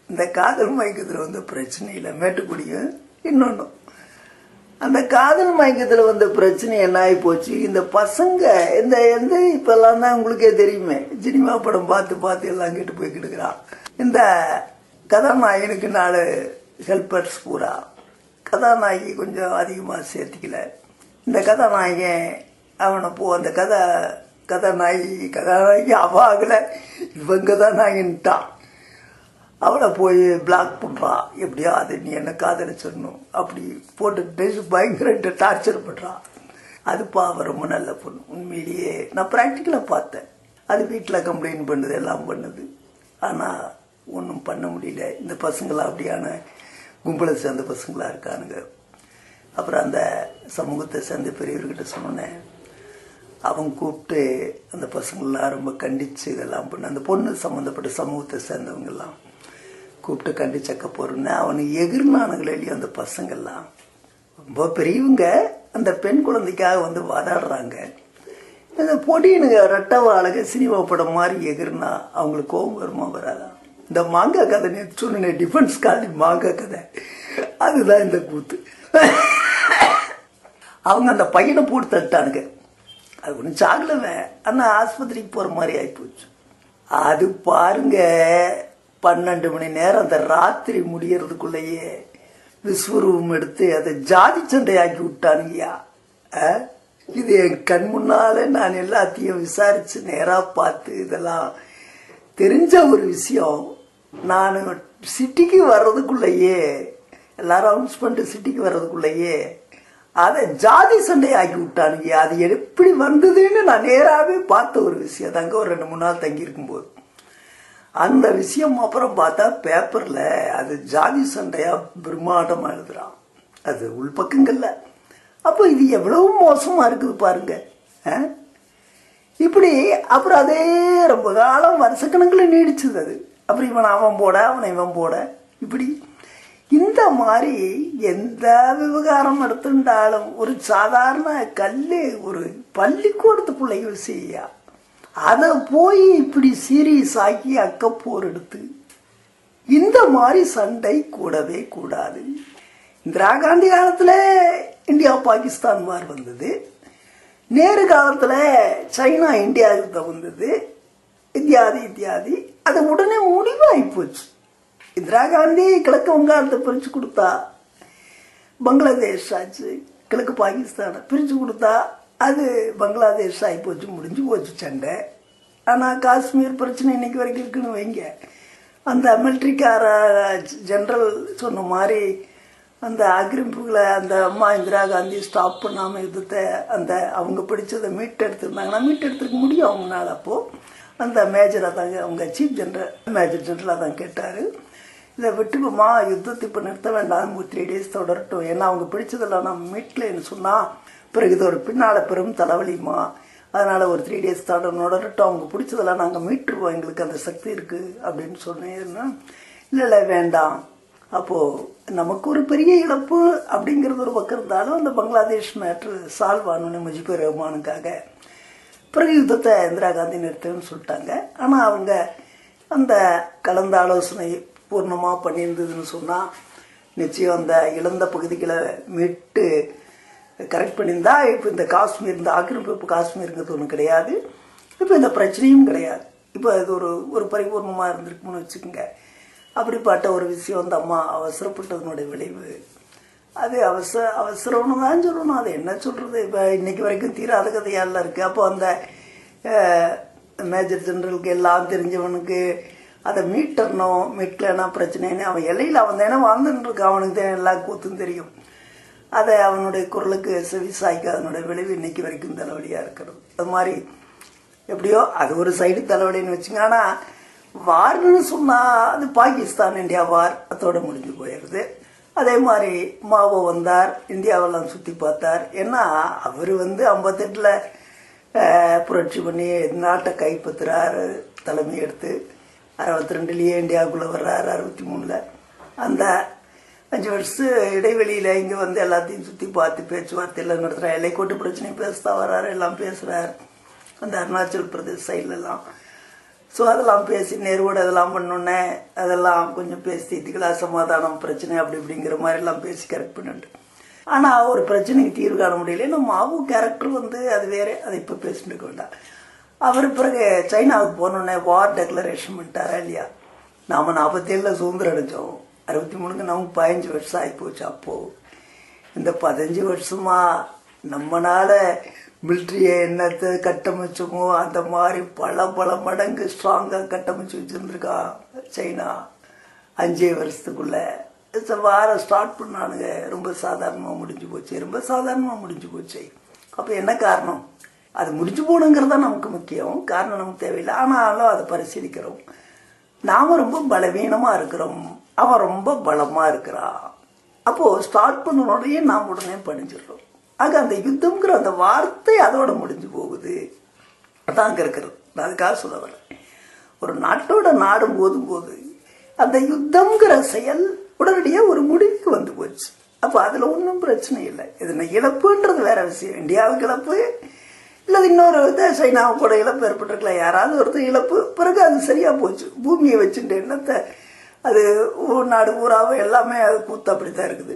இந்த காதல் மயக்கத்தில் வந்து பிரச்சனை இல்லை மேட்டுக்குடியும் இன்னொன்று. அந்த காதல் மயக்கத்தில் வந்த பிரச்சனை என்ன ஆகி போச்சு, இந்த பசங்க இந்த எந்த இப்பெல்லாம் தான் உங்களுக்கே தெரியுமே, சினிமா படம் பார்த்து பார்த்து எல்லாம் கேட்டு போய் கிடுக்கிறான். இந்த கதாநாயகனுக்கு 4 ஹெல்பர்ஸ் பூரா, கதாநாயகி கொஞ்சம் அதிகமாக சேர்த்திக்கல. இந்த கதாநாயகன் அவனை அந்த கதாநாயகி அவாகல, இவங்க தான் நாயன்ட்டான். அவளை போய் பிளாக் பண்ணுறான். எப்படியா அது நீ என்ன காதலிச்சிடணும் அப்படி போட்டு பயங்கர டார்ச்சர் பண்ணுறான். அது பாவம் ரொம்ப நல்ல பொண்ணு. உண்மையிலேயே நான் ப்ராக்டிக்கலாக பார்த்தேன். அது வீட்டில் கம்ப்ளைண்ட் பண்ணுது, எல்லாம் பண்ணுது. ஆனால் ஒன்றும் பண்ண முடியல. இந்த பசங்களாம் அப்படியான கும்பலை சேர்ந்த பசங்களாக இருக்கானுங்க. அப்புறம் அந்த சமூகத்தை சேர்ந்த பெரியவர்கிட்ட சொன்னேன். அவங்க கூப்பிட்டு அந்த பசங்கள்லாம் ரொம்ப கண்டித்து இதெல்லாம் பண்ண, அந்த பொண்ணு சம்மந்தப்பட்ட சமூகத்தை சேர்ந்தவங்கெல்லாம் கூப்பிட்டு கண்டிச்சக்க போகிறேன்னு அவனுக்கு எகிர்னானுங்களே இல்லையோ அந்த பசங்கள்லாம். ரொம்ப பெரியவங்க அந்த பெண் குழந்தைக்காக வந்து வாதாடுறாங்க. இந்த பொடியனுங்க ரெட்டவாளுங்க சினிமா படம் மாதிரி எகிர்னா அவங்களுக்கு கோபம் வருமா வராதா? இந்த மாங்காய் கதை நேற்று சொன்ன டிஃபென்ஸ் காலனி மாங்காய் கதை, அதுதான் இந்த கூத்து. அவங்க அந்த பையனை போட்டு தட்டானுங்க. அது ஒன்றும் சாகலவன், ஆனால் ஆஸ்பத்திரிக்கு போகிற மாதிரி ஆகிப்போச்சு. அது பாருங்க 12 மணி நேரம் அந்த ராத்திரி முடியறதுக்குள்ளேயே விஸ்வரூபம் எடுத்து அதை ஜாதி சண்டையாக்கி விட்டானுங்கய்யா. இது என் கண் முன்னால நான் எல்லாத்தையும் விசாரிச்சு நேராக பார்த்து இதெல்லாம் தெரிஞ்ச ஒரு விஷயம். நான் சிட்டிக்கு வர்றதுக்குள்ளேயே எல்லாரும் அனௌன்ஸ் பண்ணிட்டு சிட்டிக்கு வர்றதுக்குள்ளேயே அதை ஜாதி சண்டை ஆக்கி விட்டானுங்க. அது எப்படி வந்ததுன்னு நான் நேராகவே பார்த்த ஒரு விஷயம். தங்க ஒரு 2-3 நாள் தங்கி இருக்கும்போது அந்த விஷயம் அப்புறம் பார்த்தா பேப்பரில் அது ஜாதி சண்டையாக பிரம்மாண்டமாக எழுதுறான். அது உள்பக்கங்கள்ல. அப்போ இது எவ்வளவு மோசமாக இருக்குது பாருங்க. இப்படி அப்புறம் அதே ரொம்ப காலம் வருஷக்கணக்கில் நீடிச்சது. அது அப்புறம் அவன் போட அவனை இவன் போட இப்படி இந்த மாதிரி எந்த விவகாரம் எடுத்துட்டாலும் ஒரு சாதாரண ஒரு பள்ளிக்கூடத்து பிள்ளைகள் செய்யா அதை போய் இப்படி சீரியஸ் ஆக்கி அக்கப்போர் எடுத்து இந்த மாதிரி சண்டை கூடவே கூடாது. இந்திரா காந்தி காலத்தில் இந்தியா பாகிஸ்தான் மாதிரி வந்தது. நேரு காலத்தில் சைனா இந்தியா யுத்தம் வந்தது. இத்தியாதி அது உடனே முடிவாகி போச்சு. இந்திரா காந்தி கிழக்கு வங்காளத்தை பிரித்து கொடுத்தா, பங்களாதேஷ் ஆச்சு. கிழக்கு பாகிஸ்தானை பிரித்து கொடுத்தா அது பங்களாதேஷ் ஆகி போச்சு, முடிஞ்சு போச்சு சண்டை. ஆனால் காஷ்மீர் பிரச்சனை இன்னைக்கு வரைக்கும் இருக்குன்னு வைங்க. அந்த மிலிட்ரிக்கார ஜெனரல் சொன்ன மாதிரி அந்த ஆக்கிரமிப்புகளை அந்த அம்மா இந்திரா காந்தி ஸ்டாப் பண்ணாமல் யுத்தத்தை அந்த அவங்க பிடிச்சதை மீட்டெடுத்துருந்தாங்கன்னா மீட்டெடுத்துருக்க முடியும் அவங்களால. அப்போது அந்த மேஜராக தாங்க அவங்க சீஃப் ஜெனரல் மேஜர் ஜெனரலாக தான் கேட்டார், இதை விட்டுக்குமா யுத்தத்தை இப்போ நிறுத்த வேண்டாம், 3 days தொடரட்டும், ஏன்னா அவங்க பிடிச்சதெல்லாம் நம்ம மீட்லேன்னு சொன்னால் பிறகு இது ஒரு பின்னால் பெரும் தலைவலிமா, அதனால் ஒரு 3 days தொடரட்டும், அவங்க பிடிச்சதெல்லாம் நாங்கள் மீட்டுருவோம், எங்களுக்கு அந்த சக்தி இருக்குது அப்படின்னு சொன்னேன்னா, இல்லை வேண்டாம், அப்போது நமக்கு ஒரு பெரிய இழப்பு அப்படிங்கிறது ஒரு பக்கம் இருந்தாலும் அந்த பங்களாதேஷ் மேட்ரு சால்வ் ஆனோன்னு முஜிபுர் ரஹ்மானுக்காக பிறகு யுத்தத்தை இந்திரா காந்தி நிறுத்தன்னு சொல்லிட்டாங்க. ஆனால் அவங்க அந்த கலந்த ஆலோசனை பூர்ணமாக பண்ணியிருந்ததுன்னு சொன்னால் நிச்சயம் அந்த இழந்த பகுதிகளை மீட்டு கரெக்ட் பண்ணியிருந்தா இப்போ இந்த காஷ்மீர், இந்த ஆக்கிரமிப்பு காஷ்மீருங்கிறது ஒன்றும் கிடையாது, இப்போ இந்த பிரச்சனையும் கிடையாது. இப்போ இது ஒரு பரிபூர்ணமாக இருந்திருக்குன்னு வச்சுக்கோங்க. அப்படிப்பட்ட ஒரு விஷயம் அந்த அம்மா அவசரப்பட்டதனுடைய விளைவு. அது அவசரம்னு தான் சொல்லணும். அது என்ன சொல்கிறது, இப்போ இன்னைக்கு வரைக்கும் தீராத கதையால இருக்குது. அப்போ அந்த மேஜர் ஜெனரலுக்கு எல்லாம் தெரிஞ்சவனுக்கு அதை மீட்டரணும், மீட்கலன்னா பிரச்சனைன்னு அவன் எல்லையில் அவன் தானே வாழ்ந்துட்டு இருக்கான், அவனுக்கு தான் எல்லா கூத்தும் தெரியும். அதை அவனுடைய குரலுக்கு செவி சாய்க்க அதனுடைய விளைவு இன்னைக்கு வரைக்கும் தலைவலியாக இருக்கிறது. அது மாதிரி எப்படியோ அது ஒரு சைடு தலைவலின்னு வச்சுங்க. ஆனால் வார்னு சொன்னால் அது பாகிஸ்தான் இந்தியா வார், அதோட முடிஞ்சு போயிடுது. அதே மாதிரி மாவோ வந்தார், இந்தியாவெல்லாம் சுற்றி பார்த்தார். ஏன்னா அவர் 58 புரட்சி பண்ணி நாட்டை கைப்பற்றுறாரு, தலைமை எடுத்து 62 இந்தியாவுக்குள்ளே வர்றாரு, 63 அந்த 5 வருஷம் இடைவெளியில் இங்கே எல்லாத்தையும் சுற்றி பார்த்து பேச்சுவார்த்தையெல்லாம் நடத்துகிறார். எல்லைக்கோட்டு பிரச்சனை பேசுதா வர்றாரு, எல்லாம் பேசுகிறார் அந்த அருணாச்சல் பிரதேச சைட்லலாம். ஸோ அதெல்லாம் பேசி நேருவோடு அதெல்லாம் பண்ணோன்னே அதெல்லாம் கொஞ்சம் பேசி தீர்த்துக்கலாம், சமாதானம் பிரச்சனை அப்படி இப்படிங்கிற மாதிரிலாம் பேசி கரெக்ட் பண்ணிட்டு. ஆனால் ஒரு பிரச்சனைக்கு தீர்வு காண முடியல. நம்ம மாவு கேரக்டர் அது வேறு, அதை இப்போ பேசிட்டு இருக்க வேண்டாம். அவர் பிறகு சைனாவுக்கு போனோடனே வார் டெக்ளரேஷன் பண்ணிட்டாரா இல்லையா? நாம் 47 சுதந்திரம் அடைஞ்சோம், 63 நமக்கு 15 வருஷம் ஆகிப்போச்சு. அப்போது இந்த 15 வருஷமா நம்மளால மிலிட்ரியை என்னத்தை கட்டமைச்சோமோ அந்த மாதிரி பல மடங்கு ஸ்ட்ராங்காக கட்டமைச்சு வச்சுருந்துருக்கா சைனா. 5 வருஷத்துக்குள்ள வார ஸ்டார்ட் பண்ணானுங்க. ரொம்ப சாதாரணமாக முடிஞ்சு போச்சு. அப்போ என்ன காரணம்? அது முடிஞ்சு போகணுங்கிறது தான் நமக்கு முக்கியம், காரணம் நமக்கு தேவையில்லை. ஆனாலும் அதை பரிசீலிக்கிறோம். நாம் ரொம்ப பலவீனமாக இருக்கிறோம், அவன் ரொம்ப பலமாக இருக்கிறான். அப்போது ஸ்டார்ட் பண்ணனோடையே நாம் உடனே பணிஞ்சிடுறோம். ஆக அந்த யுத்தம்ங்கிற அந்த வார்த்தை அதோட முடிஞ்சு போகுது. அதான் அங்கே இருக்கிறது. நான் அதுக்காக சொல்ல வரேன், ஒரு நாட்டோட நாடு போது அந்த யுத்தம்ங்கிற செயல் உடனடியாக ஒரு முடிவுக்கு வந்து போச்சு. அப்போ அதில் ஒன்றும் பிரச்சனை இல்லை. இது இழப்புன்றது வேற விஷயம். இந்தியாவுக்கு இழப்பு இல்லை, இன்னொரு சைனாவுக்கு கூட இழப்பு ஏற்பட்டிருக்கலாம், யாராவது ஒருத்தர் இழப்பு, பிறகு அது சரியாக போச்சு. பூமியை வச்சுட்டு என்னத்தை அது நாடு பூராவை எல்லாமே அது கூத்து அப்படித்தான் இருக்குது.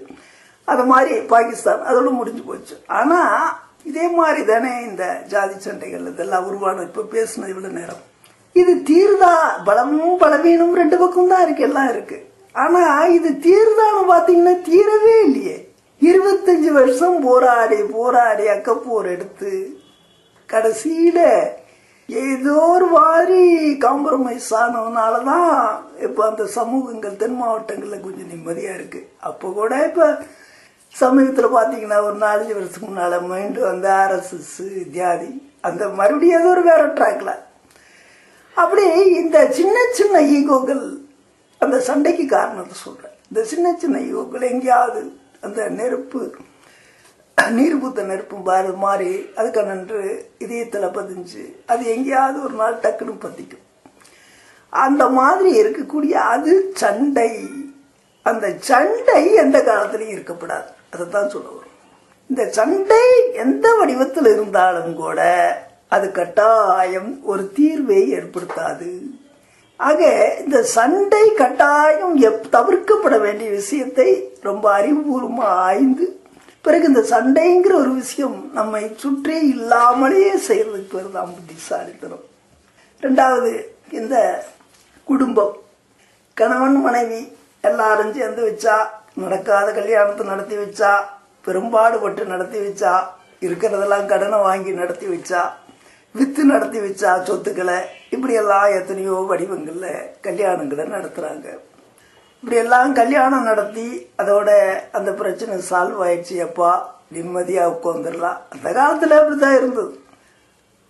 அது மாதிரி பாகிஸ்தான் அதோட முடிஞ்சு போச்சு. ஆனால் இதே மாதிரி தானே இந்த ஜாதி சண்டைகள் இதெல்லாம் உருவான. இப்போ பேசுனது இவ்வளோ நேரம், இது தீர்தா? பலமும் பலவீனம் 2 பக்கம் தான் இருக்கு, எல்லாம் இருக்கு. ஆனால் இது தீர்தான்னு பார்த்தீங்கன்னா தீரவே இல்லையே. 25 வருஷம் போராடி அக்கப்போர் எடுத்து கடைசியில ஏதோ ஒரு மாதிரி காம்ப்ரமைஸ் ஆனதுனால தான் இப்போ அந்த சமூகங்கள் தென் மாவட்டங்களில் கொஞ்சம் நிம்மதியாக இருக்கு. அப்போ கூட இப்போ சமீபத்தில் பார்த்தீங்கன்னா ஒரு 4 வருஷத்துக்கு முன்னால் மீண்டும் RSS ஜாதி அந்த மறுபடியும் ஏதோ ஒரு வேற ட்ராக்ல அப்படி இந்த சின்ன ஈகோக்கள் அந்த சண்டைக்கு காரணத்தை சொல்றேன். இந்த சின்ன ஈகோக்கள் எங்கேயாவது அந்த நீர் பூத்த நெருப்பும் பாரு மாதிரி அதுக்கு இதயத்தில் பதிஞ்சு அது எங்கேயாவது ஒரு நாள் டக்குன்னு பத்திக்கும். அந்த மாதிரி இருக்கக்கூடிய அது சண்டை. அந்த சண்டை எந்த காலத்திலையும் இருக்கப்படாது. அதைத்தான் சொல்ல வரும். இந்த சண்டை எந்த வடிவத்தில் இருந்தாலும் கூட அது கட்டாயம் ஒரு தீர்வை ஏற்படுத்தாது. ஆக இந்த சண்டை கட்டாயம் தவிர்க்கப்பட வேண்டிய விஷயத்தை ரொம்ப அறிவுபூர்வமாக ஆய்ந்து பிறகு இந்த சண்டைங்கிற ஒரு விஷயம் நம்மை சுற்றி இல்லாமலேயே செய்யறதுக்கு பேர் தான் புத்திசாலித்தனம். 2வது இந்த குடும்பம், கணவன் மனைவி எல்லாரும் சேர்ந்து வச்சா, நடக்காத கல்யாணத்தை நடத்தி வச்சா, பெரும்பாடுபட்டு நடத்தி வச்சா, இருக்கிறதெல்லாம் கடனை வாங்கி நடத்தி வச்சா, வித்து நடத்தி வச்சா சொத்துக்களை, இப்படியெல்லாம் எத்தனையோ வடிவங்கள்ல கல்யாணங்களை நடத்துறாங்க. இப்படியெல்லாம் கல்யாணம் நடத்தி அதோட அந்த பிரச்சனை சால்வ் ஆயிடுச்சு, அப்பா நிம்மதியாக உட்காந்துடலாம். அந்த காலத்தில் அப்படிதான் இருந்தது.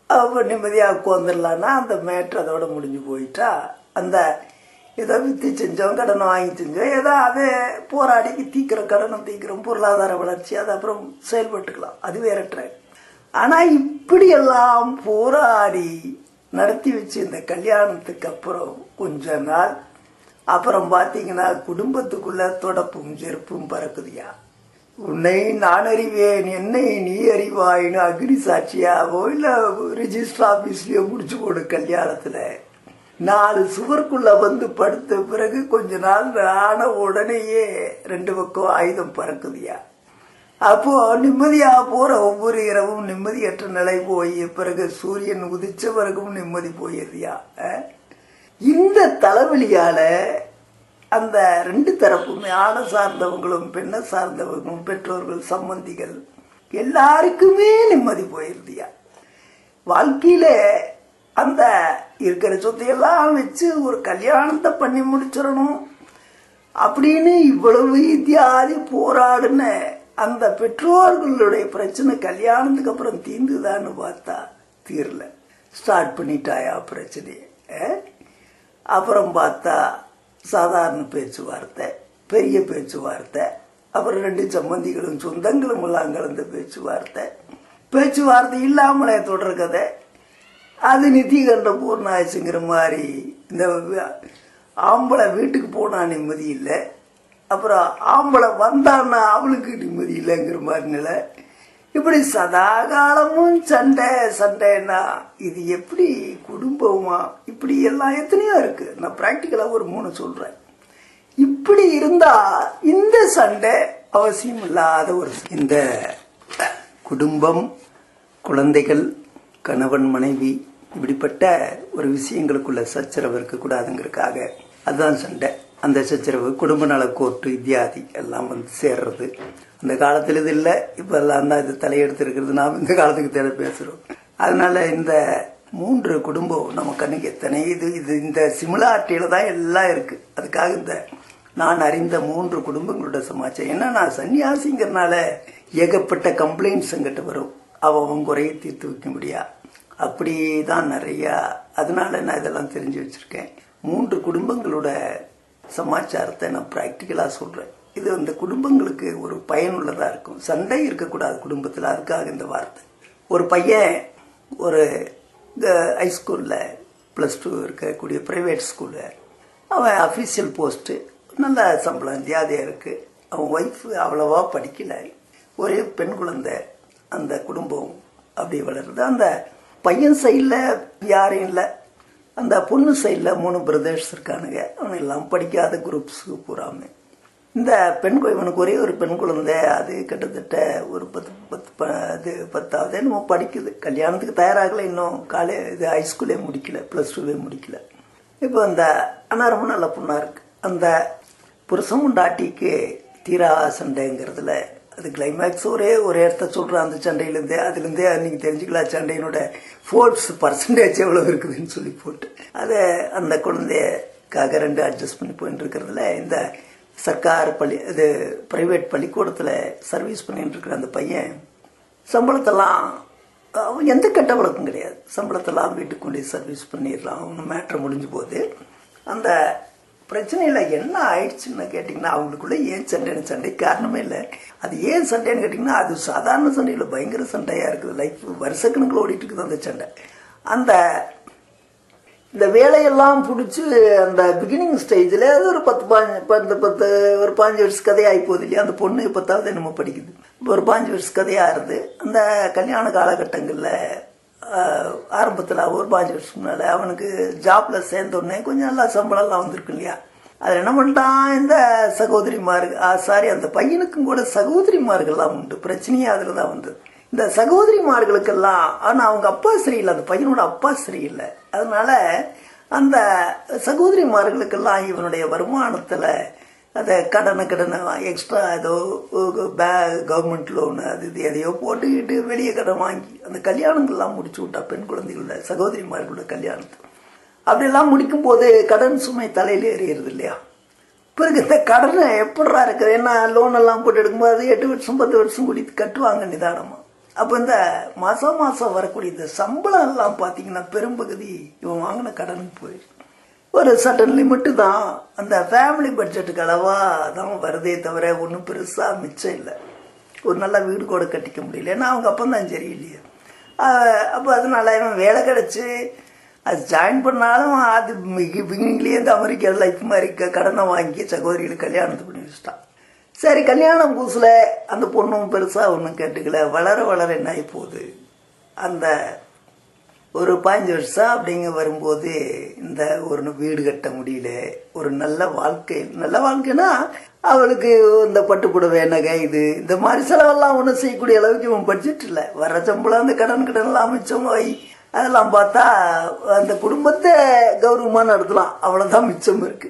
அப்போ நிம்மதியாக உட்காந்துடலான்னா அந்த மேட்ரு அதோட முடிஞ்சு போயிட்டா, அந்த ஏதோ வித்து செஞ்சோம், கடனை வாங்கி செஞ்சோம், ஏதோ அதை போராடி கடனை தீக்கிறோம், பொருளாதார வளர்ச்சி, அது அப்புறம் செயல்பட்டுக்கலாம், அது வேற ட்ராக். ஆனால் இப்படியெல்லாம் போராடி நடத்தி வச்சு இந்த கல்யாணத்துக்கு அப்புறம் கொஞ்ச நாள் அப்புறம் பார்த்தீங்கன்னா குடும்பத்துக்குள்ள தொடப்பும் செருப்பும் பறக்குதியா. உன்னை நான் அறிவேன், என்னை நீ அறிவாயின்னு அக்னி சாட்சியாவோ இல்லை ரிஜிஸ்டர் ஆஃபீஸ்லயோ முடிச்சு போடு கல்யாணத்தில். 4 சுவருக்குள்ள வந்து படுத்த பிறகு கொஞ்ச நாள் ஆன உடனேயே 2 பக்கம் ஆயுதம் பறக்குதியா. அப்போ நிம்மதியா போற ஒவ்வொரு இரவும் நிம்மதியற்ற நிலை போய் பிறகு சூரியன் உதிச்ச பிறகும் நிம்மதி போயிருதியா. இந்த தலைவலியால அந்த 2 தரப்புமே ஆணை சார்ந்தவங்களும் பெண்ணை சார்ந்தவங்களும் பெற்றோர்கள் சம்பந்திகள் எல்லாருக்குமே நிம்மதி போயிருதியா. வாழ்க்கையில அந்த இருக்கிற சொத்தையெல்லாம் வச்சு ஒரு கல்யாணத்தை பண்ணி முடிச்சிடணும் அப்படின்னு இவ்வளவு இத்தியாதி போராடுன அந்த பெற்றோர்களுடைய பிரச்சனை கல்யாணத்துக்கு அப்புறம் தீர்ந்துதான்னு பார்த்தா தீரல. ஸ்டார்ட் பண்ணிட்டாயா பிரச்சனையை. அப்புறம் பார்த்தா சாதாரண பேச்சுவார்த்தை, பெரிய பேச்சுவார்த்தை, அப்புறம் 2 சம்பந்திகளும் சொந்தங்களும் எல்லாம் கலந்த பேச்சுவார்த்தை இல்லாமலே தொடர் கதை. அது நித்திகண்ட பூர்ணாயுசுங்கிற மாதிரி இந்த ஆம்பளை வீட்டுக்கு போனா நிம்மதி இல்லை, அப்புறம் ஆம்பளை வந்தான்னா அவளுக்கு நிம்மதி இல்லைங்கிற மாதிரி நிலை. இப்படி சதா காலமும் சண்டைன்னா இது எப்படி குடும்பமா? இப்படி எல்லாம் எத்தனையோ இருக்கு. நான் பிராக்டிக்கலா ஒரு 3 சொல்றேன். இப்படி இருந்தா இந்த சண்டை அவசியம் இல்லாத இந்த குடும்பம், குழந்தைகள், கணவன் மனைவி இப்படிப்பட்ட ஒரு விஷயங்களுக்குள்ள சச்சரவு இருக்கக்கூடாதுங்கிறதுக்காக அதுதான் சண்டை. அந்த சச்சரவு குடும்ப நல கோர்ட்டு இத்தியாதி எல்லாம் வந்து சேர்றது. அந்த காலத்தில் இது இல்லை, இப்ப எல்லாம் தான் இது தலையெடுத்து இருக்கிறது. நாம் இந்த காலத்துக்கு தேவை பேசுறோம். அதனால இந்த 3 குடும்பம் நம்ம கண்ணுக்கு எத்தனை இது இந்த சிமிலாரிட்டியில தான் எல்லாம் இருக்கு. அதுக்காக இந்த நான் அறிந்த 3 குடும்பங்களோட சமாச்சாரம் என்ன, நான் சன்னியாசிங்கிறனால ஏகப்பட்ட கம்ப்ளைண்ட்ஸ் எங்கிட்ட வரும். அவன் குறைய தீர்த்து வைக்க முடியா, அப்படிதான் நிறைய. அதனால நான் இதெல்லாம் தெரிஞ்சு வச்சிருக்கேன். 3 குடும்பங்களோட சமாச்சாரத்தை நான் பிராக்டிக்கலா சொல்றேன். இது அந்த குடும்பங்களுக்கு ஒரு பயனுள்ளதா இருக்கும். சண்டை இருக்கக்கூடாது குடும்பத்தில். அதுக்காக இந்த வார்த்தை. ஒரு பையன் ஒரு ஹைஸ்கூல்ல +2 இருக்கக்கூடிய பிரைவேட் ஸ்கூல்ல அவன் அஃபீஷியல் போஸ்ட், நல்ல சம்பளம் ஜாதியா இருக்கு. அவன் ஒய்ஃப் அவ்வளவா படிக்கல, ஒரே பெண் குழந்தை. அந்த குடும்பம் அப்படி வளருது. அந்த பையன் சைட்ல யாரும் இல்லை, அந்த பொண்ணு சைட்ல 3 பிரதர்ஸ் இருக்கானுங்க. அவன் எல்லாம் படிக்காத குரூப்ஸ் பூராமே. இந்த இவனுக்கு ஒரே ஒரு பெண் குழந்தை. அது கிட்டத்தட்ட ஒரு 10வது என்னமோ படிக்குது. கல்யாணத்துக்கு தயாராகல, இன்னும் இது ஹைஸ்கூலே முடிக்கல, +2 முடிக்கல. இப்போ அந்த அண்ணா ரொம்ப நல்ல பொண்ணா இருக்கு. அந்த புருஷன் முண்டாட்டிக்கு தீரா சண்டைங்கிறதுல அது கிளைமேக்ஸ் ஒரு இடத்த சொல்றான். அந்த சண்டையிலேருந்தே அதுலேருந்தே அன்னைக்கு தெரிஞ்சுக்கலாம் சண்டையினோட %% எவ்வளவு இருக்குதுன்னு சொல்லி போட்டு அதை அந்த குழந்தைக்காக 2 அட்ஜஸ்ட் பண்ணி போயிட்டு இருக்கிறதுல இந்த சர்க்கார் இது பிரைவேட் பள்ளிக்கூடத்தில் சர்வீஸ் பண்ணிட்டு இருக்கிற அந்த பையன் சம்பளத்தெல்லாம் எந்த கெட்ட வழக்கம் கிடையாது. சம்பளத்தெல்லாம் வீட்டுக்கு கொண்டு சர்வீஸ் பண்ணிடலாம். அவங்க மேட்ரு முடிஞ்சு போகுது. அந்த பிரச்சனையில என்ன ஆயிடுச்சுன்னு கேட்டீங்கன்னா, அவங்களுக்குள்ள ஏன் சண்டை காரணமே இல்லை. அது ஏன் சண்டைன்னு கேட்டீங்கன்னா, அது சாதாரண சண்டையில் பயங்கர சண்டையா இருக்குது. லைஃப் வருஷக்கணக்கில் ஓடிட்டு இருக்குது அந்த சண்டை. அந்த இந்த வேலையெல்லாம் பிடிச்சி அந்த பிகினிங் ஸ்டேஜில் அது ஒரு 15 வருஷ கதையாகி போகுது இல்லையா. அந்த பொண்ணு 10வது என்னமோ படிக்குது. இப்போ ஒரு 5 வருஷ கதையாயிருது. அந்த கல்யாண காலகட்டங்களில் ஆரம்பத்தில் ஒரு 5 வருஷம் முன்னால அவனுக்கு ஜாப்ல சேர்ந்தோடனே கொஞ்சம் நல்லா சம்பளம்லாம் வந்திருக்கு இல்லையா. அதில் என்ன பண்ணிட்டான், இந்த சகோதரிமார்கள் அந்த பையனுக்கும் கூட சகோதரிமார்கள்லாம் உண்டு. பிரச்சனையே அதில் தான் வந்தது. இந்த சகோதரிமார்களுக்கெல்லாம் ஆனால் அவங்க அப்பா சரியில்லை, அந்த பையனோட அப்பா சரியில்லை. அதனால அந்த சகோதரிமார்களுக்கெல்லாம் இவனுடைய வருமானத்தில் அதை கடனை எக்ஸ்ட்ரா ஏதோ கவர்மெண்ட் லோனு அது இது எதையோ போட்டுக்கிட்டு வெளியே கடன் வாங்கி அந்த கல்யாணங்கள்லாம் முடிச்சு விட்டா. பெண் குழந்தைகளோட சகோதரிமார்களோட கல்யாணத்தை அப்படியெல்லாம் முடிக்கும் போது கடன் சுமை தலையில ஏறிடுது இல்லையா. பிறகு இந்த கடனை எப்படா இருக்குது, ஏன்னா லோன் எல்லாம் போட்டு எடுக்கும்போது 8 வருஷம் 10 வருஷம் கூடி கட்டுவாங்க நிதானமா. அப்போ இந்த மாசம் வரக்கூடிய இந்த சம்பளம் எல்லாம் பார்த்தீங்கன்னா பெரும்பகுதி இவன் வாங்கின கடனுக்கு போயிடுது. ஒரு சட்டன் லிமிட்டு தான் அந்த ஃபேமிலி பட்ஜெட்டுக்கு அளவா தான் வருதே தவிர ஒன்றும் பெருசா மிச்சம் இல்லை. ஒரு நல்ல வீடு கூட கட்டிக்க முடியல, ஏன்னா அவங்க அப்பந்தான் சரியில்லையே. அப்போ அதனால இவன் வேலை கிடைச்சி அது ஜாயின் பண்ணாலும் அது பிகினிங்லேயே இந்த அமெரிக்கா லைஃப் மாதிரி கடனை வாங்கி சகோதரிகளுக்கு கல்யாணத்தை பண்ணி வச்சுட்டான். சரி, கல்யாணம் புதுசுல அந்த பொண்ணும் பெருசா ஒன்றும் கேட்டுக்கல. வளர என்ன ஆகி போகுது, அந்த ஒரு 15 வருஷம் அப்படிங்க வரும்போது இந்த ஒரு வீடு கட்ட முடியல, ஒரு நல்ல வாழ்க்கைன்னா அவளுக்கு இந்த பட்டுப்புடவை நகை இந்த மாதிரி செலவெல்லாம் ஒன்றும் செய்யக்கூடிய அளவுக்கு இவன் பட்ஜெட் இல்லை. வர சம்பளம் அந்த கடன் எல்லாம் மிச்சம் அதெல்லாம் பார்த்தா அந்த குடும்பத்தை கௌரவமாக நடத்தலாம், அவ்வளோதான் மிச்சம் இருக்கு.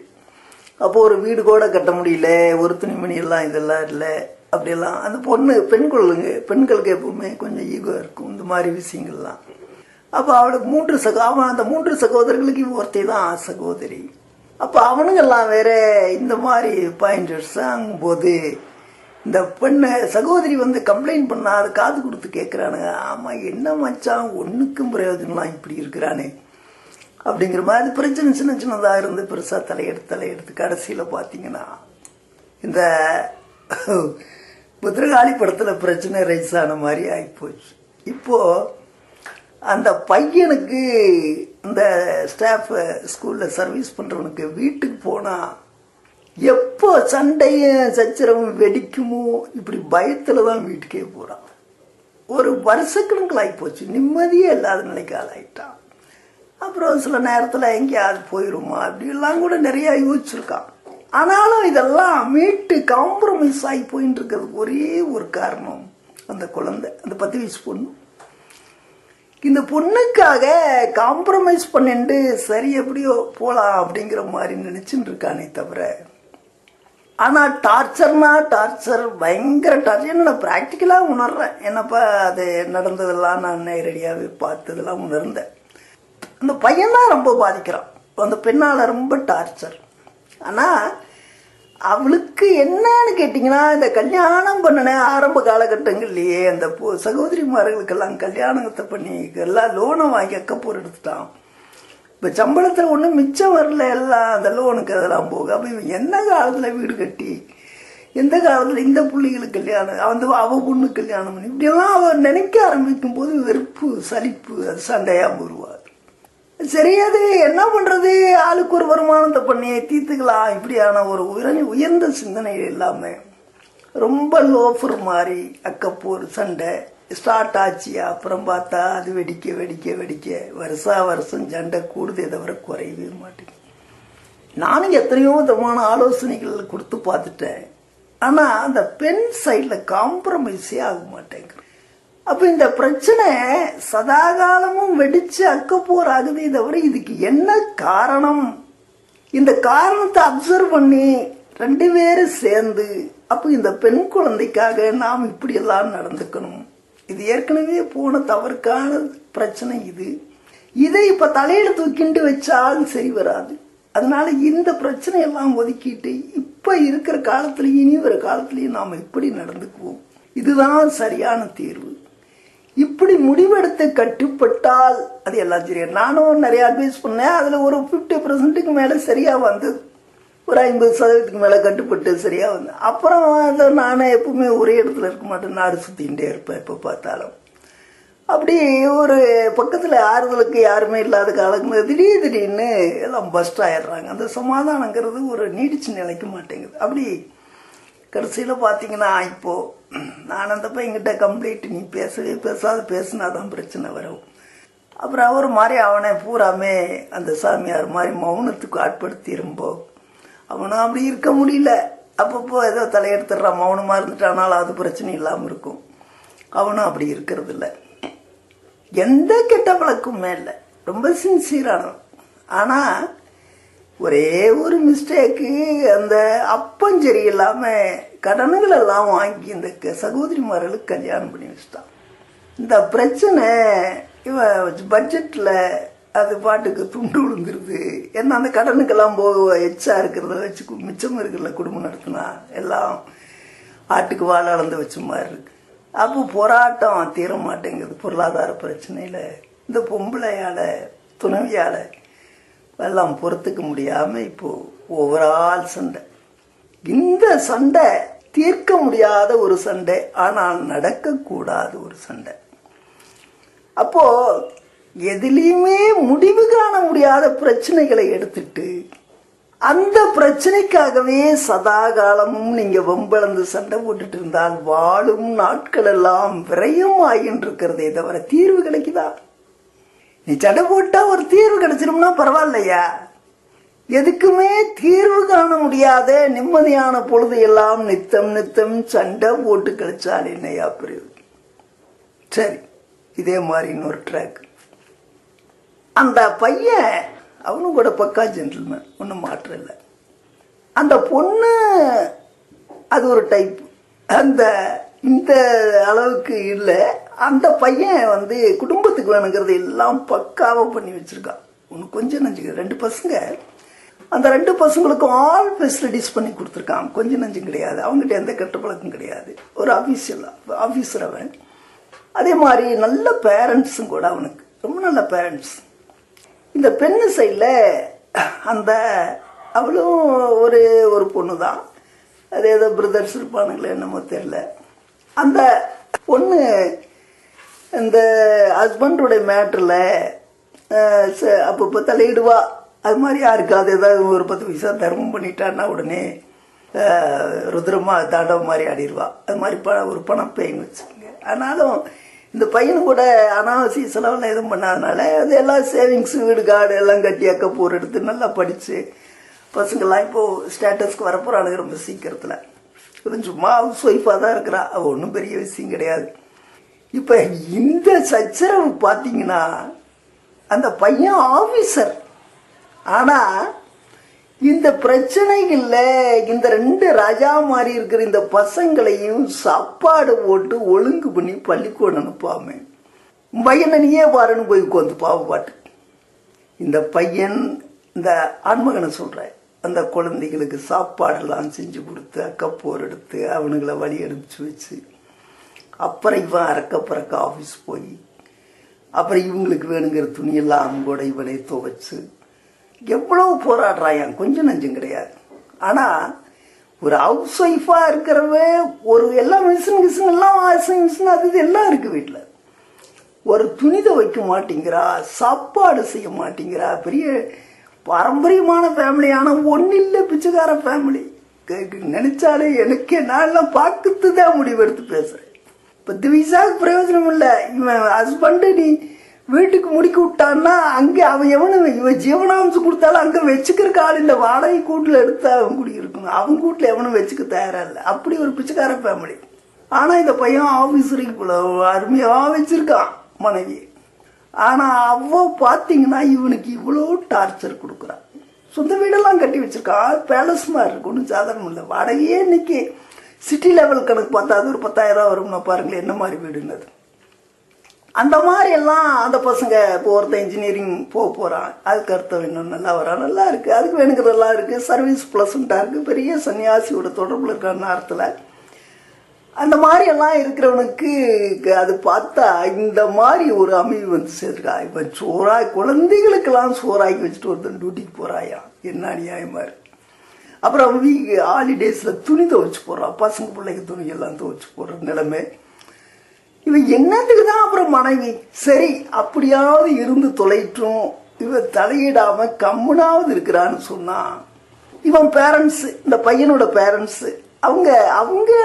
அப்போ ஒரு வீடு கூட கட்ட முடியல, ஒரு துணிமணி எல்லாம் இதெல்லாம் இல்லை அப்படியெல்லாம். அந்த பெண்களுக்கு எப்பவுமே கொஞ்சம் ஈகோ இருக்கும் இந்த மாதிரி விஷயங்கள்லாம். அப்போ அவளுக்கு அவன் அந்த 3 சகோதரர்களுக்கு ஒருத்தி தான் சகோதரி. அப்போ அவனுங்கெல்லாம் வேற இந்த மாதிரி 15 வருஷம் ஆகும்போது இந்த பெண்ணு சகோதரி கம்ப்ளைண்ட் பண்ணா, அது காது கொடுத்து கேட்குறானுங்க. ஆமாம், என்ன மச்சான் ஒன்றுக்கும் பிரயோஜனம்லாம் இப்படி இருக்கிறானே அப்படிங்கிற மாதிரி பிரச்சனை சின்னதாக இருந்து பெருசாக தலையெடுத்து கடைசியில் பார்த்தீங்கன்னா இந்த புத்திரகாளி படத்தில் பிரச்சனை ரைஸ் ஆன மாதிரி ஆகிப்போச்சு. இப்போது அந்த பையனுக்கு இந்த ஸ்டாஃப் ஸ்கூலில் சர்வீஸ் பண்ணுறவனுக்கு வீட்டுக்கு போனால் எப்போ சண்டையும் சச்சரவும் வெடிக்குமோ இப்படி பயத்தில் தான் வீட்டுக்கே போகிறான். ஒரு வருஷக்கணக்கில் ஆகிப்போச்சு, நிம்மதியே இல்லாத நிலைக்கு ஆளாயிட்டான். அப்புறம் சில நேரத்தில் எங்கேயாவது போயிடுமா அப்படிலாம் கூட நிறையா யோசிச்சிருக்கான். ஆனாலும் இதெல்லாம் மீட்டு காம்ப்ரமைஸ் ஆகி போயின்னு இருக்கிறது ஒரே ஒரு காரணம், அந்த குழந்தை, அந்த 10 வயசு பொண்ணு. இந்த பொண்ணுக்காக காம்ப்ரமைஸ் பண்ணிட்டு சரி எப்படியோ போகலாம் அப்படிங்கிற மாதிரி நினைச்சுட்டு இருக்கானே தவிர, ஆனால் டார்ச்சர், பயங்கர டார்ச்சர். நான் ப்ராக்டிக்கலாக உணர்றேன். என்னப்பா அது நடந்ததெல்லாம் நான் நேரடியாகவே பார்த்ததெல்லாம் உணர்ந்தேன். அந்த பையன்தான் ரொம்ப பாதிக்கிறான், அந்த பெண்ணால் ரொம்ப டார்ச்சர். ஆனால் அவளுக்கு என்னன்னு கேட்டிங்கன்னா, இந்த கல்யாணம் பண்ணின ஆரம்ப காலகட்டங்கள்லேயே அந்த சகோதரிமார்களுக்கெல்லாம் கல்யாணத்தை பண்ணி எல்லாம் லோனை வாங்கி அக்கப்போர் எடுத்துட்டான். இப்போ சம்பளத்தில் ஒன்றும் மிச்சம் வரல, எல்லாம் அந்த லோனுக்கு அதெல்லாம் போக. அப்போ இவன் எந்த காலத்தில் வீடு கட்டி, எந்த காலத்தில் இந்த பிள்ளைகளுக்கு கல்யாணம், அவ பொண்ணு கல்யாணம் பண்ணி இப்படியெல்லாம் அவன் நினைக்க ஆரம்பிக்கும் போது வெறுப்பு, சலிப்பு, அது சண்டையாக வருவார். சரி, அது என்ன பண்றது, ஆளுக்கு ஒரு வருமானத்தை பண்ணி தீர்த்துக்கலாம். இப்படியான ஒரு உயர்ந்த சிந்தனை இல்லாமல் ரொம்ப லோஃபர் மாதிரி அக்கப்போர் சண்டை ஸ்டார்ட் ஆச்சு. அப்புறம் பார்த்தா அது வெடிக்க வருஷம் சண்டை கூடுதே தவிர குறையவே மாட்டேங்குது. நானும் எத்தனையோ விதமான ஆலோசனைகள் கொடுத்து பார்த்துட்டேன். ஆனால் அந்த பெண் சைடில் காம்ப்ரமைஸே ஆக மாட்டேங்குது. அப்போ இந்த பிரச்சனை சதாகாலமும் வெடிச்சு அக்கப்போர் ஆகுதே தவிர இதுக்கு என்ன காரணம், இந்த காரணத்தை அப்சர்வ் பண்ணி 2 பேரும் சேர்ந்து அப்போ இந்த பெண் குழந்தைக்காக நாம் இப்படியெல்லாம் நடந்துக்கணும், இது ஏற்கனவே போன தவறுக்கான பிரச்சனை, இதை இப்போ தலையில தூக்கிட்டு வச்சாலும் சரி வராது. அதனால இந்த பிரச்சனையெல்லாம் ஒதுக்கிட்டு இப்போ இருக்கிற காலத்திலையும் இனி வர காலத்திலையும் நாம் இப்படி நடந்துக்குவோம், இதுதான் சரியான தீர்வு. இப்படி முடிவெடுத்து கட்டுப்பட்டால் அது எல்லாம் சரியா. நானும் நிறைய அட்வைஸ் பண்ணேன், அதில் ஒரு 50% மேலே சரியா வந்தது, ஒரு 50% மேலே கட்டுப்பட்டு சரியா வந்தேன். அப்புறம் நானே எப்பவுமே ஒரே இடத்துல இருக்க மாட்டேன், நாடு சுத்திகிட்டே இருப்பேன் எப்போ பார்த்தாலும். அப்படி ஒரு பக்கத்தில் ஆறுதலுக்கு யாருமே இல்லாத காலங்கள் திடீர்னு எல்லாம் பஸ்ட் ஆயிடுறாங்க. அந்த சமாதானங்கிறது ஒரு நீடிச்சு நிலைக்க மாட்டேங்குது. அப்படி கடைசியில் பார்த்தீங்கன்னா இப்போது நான் அந்த பையன்கிட்ட கம்ப்ளீட் நீ பேசினாதான் பிரச்சனை வரும். அப்புறம் அவர் மாதிரி அவனை பூராமே அந்த சாமியார் மாதிரி மௌனத்துக்கு ஆட்படுத்திரும்போ அவனும் அப்படி இருக்க முடியல. அப்பப்போ ஏதோ தலையெடுத்துடுறான், மௌனமாக இருந்துட்டானாலும் அது பிரச்சனை இல்லாமல் இருக்கும். அவனும் அப்படி இருக்கிறது இல்லை, எந்த கெட்ட பழக்கமுமே இல்லை, ரொம்ப சின்சியரானவன். ஆனால் ஒரே ஒரு மிஸ்டேக்கு, அந்த அப்பம் சரியில்லாமல் கடன்கள் எல்லாம் வாங்கி இந்த சகோதரிமார்களுக்கு கல்யாணம் பண்ணி வச்சுட்டான். இந்த பிரச்சனை இவன் பட்ஜெட்டில் அது பாட்டுக்கு துண்டு விழுந்துருது. ஏன்னா அந்த கடனுக்கெல்லாம் போக எச்சா இருக்கிறத வச்சு மிச்சம் இருக்கிறத குடும்பம் நடத்தினா எல்லாம் ஆட்டுக்கு வாழ அளந்து வச்ச மாதிரி இருக்கு. அப்போ போராட்டம் தீர மாட்டேங்குது. பொருளாதார பிரச்சனையில் இந்த பொம்பளையால் துணைவியால் எல்லாம் பொறுத்துக்க முடியாமல் இப்போது ஓவரால் சண்டை. இந்த சண்டை தீர்க்க முடியாத ஒரு சண்டை, ஆனால் நடக்கக்கூடாத ஒரு சண்டை. அப்போ எதிலையுமே முடிவு காண முடியாத பிரச்சனைகளை எடுத்துட்டு அந்த பிரச்சனைக்காகவே சதா காலமும் நீங்க வம்பளந்து சண்டை போட்டுட்டு இருந்தால் வாழும் நாட்கள் எல்லாம் விரயம் ஆகின்னு இருக்கிறதே தவிர தீர்வு கிடைக்குதா? நீ சண்டை போட்டா ஒரு தீர்வு கிடைச்சிரும்னா பரவாயில்லையா. எதுக்குமே தீர்வு காண முடியாத நிம்மதியான பொழுது எல்லாம் நித்தம் நித்தம் சண்டை போட்டு கழிச்சால் என்னையா பிரிவு. சரி, இதே மாதிரி இன்னொரு ட்ராக். அந்த பையன் அவனும் கூட பக்கா ஜென்டில்மேன், ஒன்றும் மாற்றம் இல்லை. அந்த பொண்ணு அது ஒரு டைப், அந்த இந்த அளவுக்கு இல்லை. அந்த பையன் குடும்பத்துக்கு வேணுங்கிறது எல்லாம் பக்காவாக பண்ணி வச்சிருக்கான். ஒன்று கொஞ்சம் நஞ்சுங்க, 2 பசங்க, அந்த 2 பசங்களுக்கும் ஆல் ஃபெசிலிட்டிஸ் பண்ணி கொடுத்துருக்கான். கொஞ்சம் நஞ்சும் கிடையாது, அவங்ககிட்ட எந்த கெட்ட பழக்கம் கிடையாது. ஒரு ஆஃபீஸர் அவன். அதே மாதிரி நல்ல பேரண்ட்ஸும் கூட, அவனுக்கு ரொம்ப நல்ல பேரண்ட்ஸ். இந்த பெண்ணு சைடில் அந்த அவளும் ஒரு பொண்ணு தான். அது ஏதோ பிரதர்ஸ் இருப்பானுங்களே என்னமோ தெரியல. அந்த பொண்ணு இந்த ஹஸ்பண்டோடைய மேட்டரில் அப்பப்போ தலையிடுவா. அது மாதிரி யாருக்காவது ஏதாவது ஒரு 10 பைசா தர்மம் பண்ணிட்டான்னா உடனே ருத்ரமா தாண்டவம் மாதிரி ஆடிடுவா. அது மாதிரி ஒரு பணம் பேய்னு வச்சுக்கோங்க. ஆனாலும் இந்த பையனு கூட அனாவசிய செலவெல்லாம் எதுவும் பண்ணாதனால அது எல்லாம் சேவிங்ஸ், வீடு கார்டு எல்லாம் கட்டி அக்கப்போர் எடுத்து நல்லா படித்து பசங்கள்லாம் இப்போது ஸ்டேட்டஸ்க்கு வரப்போறானுங்க ரொம்ப சீக்கிரத்தில். இவன் சும்மா ஹவுஸ் ஒய்ஃபாக தான் இருக்கிறா, அவள் ஒன்றும் பெரிய விஷயம் கிடையாது. இப்போ இந்த சச்சரவு பார்த்தீங்கன்னா அந்த பையன் ஆஃபீஸர். ஆனால் இந்த பிரச்சனைகளில் இந்த 2 ராஜா மாதிரி இருக்கிற இந்த பசங்களையும் சாப்பாடு போட்டு ஒழுங்கு பண்ணி பள்ளிக்கூடம் அனுப்பாம பையனை நீயே பாருன்னு போய் உட்காந்து பாட்டு. இந்த பையன் இந்த ஆண்மகனை சொல்ற அந்த குழந்தைகளுக்கு சாப்பாடெல்லாம் செஞ்சு கொடுத்து அக்கப்போர் எடுத்து அவனுங்களை வழி அனுப்பிச்சு வச்சு, அப்புறம் இவன் அறக்க ஆஃபீஸ் போய் அப்புறம் இவங்களுக்கு வேணுங்கிற துணியெல்லாம் அவங்க கூட இவனை துவைச்சு எவ்வளவு போராடுறான். கொஞ்சம் நஞ்சம் கிடையாது. ஆனா ஒரு ஹவுஸ் ஒய்ஃபா இருக்கிறவ ஒரு எல்லாம் மிஷின் எல்லாம் மிஷின் அது எல்லாம் இருக்கு வீட்டுல. ஒரு துணி துவைக்க மாட்டேங்கிறா, சாப்பாடு செய்ய மாட்டேங்கிறா. பெரிய பாரம்பரியமான ஃபேமிலி, ஆனா ஒன்னு இல்ல பிச்சைக்கார ஃபேமிலி. நினைச்சாலே எனக்கு நான் எல்லாம் பார்க்கறது தான் முடிவெடுத்து பேசுறேன். 10 பைசாவுக்கு பிரயோஜனம் இல்லை. இவன் ஹஸ்பண்டு நீ வீட்டுக்கு முடிக்க விட்டான்னா அங்கே அவன் இவன் ஜீவனாம்சம் கொடுத்தாலும் அங்கே வச்சுக்கிறக்கு ஆள் இல்லை. வாடகை கூட்டில் எடுத்து அவன் குடியிருக்கணும். அவன் கூட்டில் எவனும் வச்சுக்க தயாரா இல்லை. அப்படி ஒரு பிச்சைக்கார ஃபேமிலி. ஆனால் இந்த பையன் ஆஃபீஸருக்கு போல அருமையாக வச்சிருக்கான் மனைவி. ஆனால் அவ பார்த்தீங்கன்னா இவனுக்கு இவ்வளோ டார்ச்சர் கொடுக்குறான். சொந்த வீடெல்லாம் கட்டி வச்சிருக்கான், பேலஸ் மாதிரி இருக்கு, ஒன்றும் சாதாரணம் இல்லை. வாடகையே இன்னைக்கு சிட்டி லெவல் கணக்கு பார்த்தா அது ஒரு 10,000 வரும்னா பாருங்களேன் என்ன மாதிரி வீடுன்னது. அந்த மாதிரி எல்லாம் அந்த பசங்க இப்போ ஒருத்தன் இன்ஜினியரிங் போகிறான், அதுக்கு அர்த்தம் இன்னும் நல்லா வரான், நல்லா இருக்கு, அதுக்கு வேணுங்கிறதெல்லாம் இருக்கு, சர்வீஸ் பிளசண்டா இருக்கு, பெரிய சன்னியாசியோட தொடர்புல இருக்கிற நேரத்தில் அந்த மாதிரி எல்லாம் இருக்கிறவனுக்கு அது பார்த்தா இந்த மாதிரி ஒரு அமைவு சேர்க்கா. இவன் குழந்தைகளுக்கெல்லாம் சோறாக்கி வச்சுட்டு ஒருத்தன் டியூட்டிக்கு போறாயா, என்ன அநியாயமா இருக்கு. அப்புறம் ஹாலிடேஸ்ல துணி துவைச்சு போடுறான், பசங்க பிள்ளைங்க துணி எல்லாம் துவைச்சு போடுற நிலைமை. இவன் என்னத்துக்கு தான் அப்புறம் மனைவி சரி அப்படியாவது இருந்து தொலைட்டும், இவன் தலையிடாம கம்முனாவது இருக்கிறான்னு சொன்னா, இவன் பேரண்ட்ஸ், இந்த பையனோட பேரண்ட்ஸ் அவங்க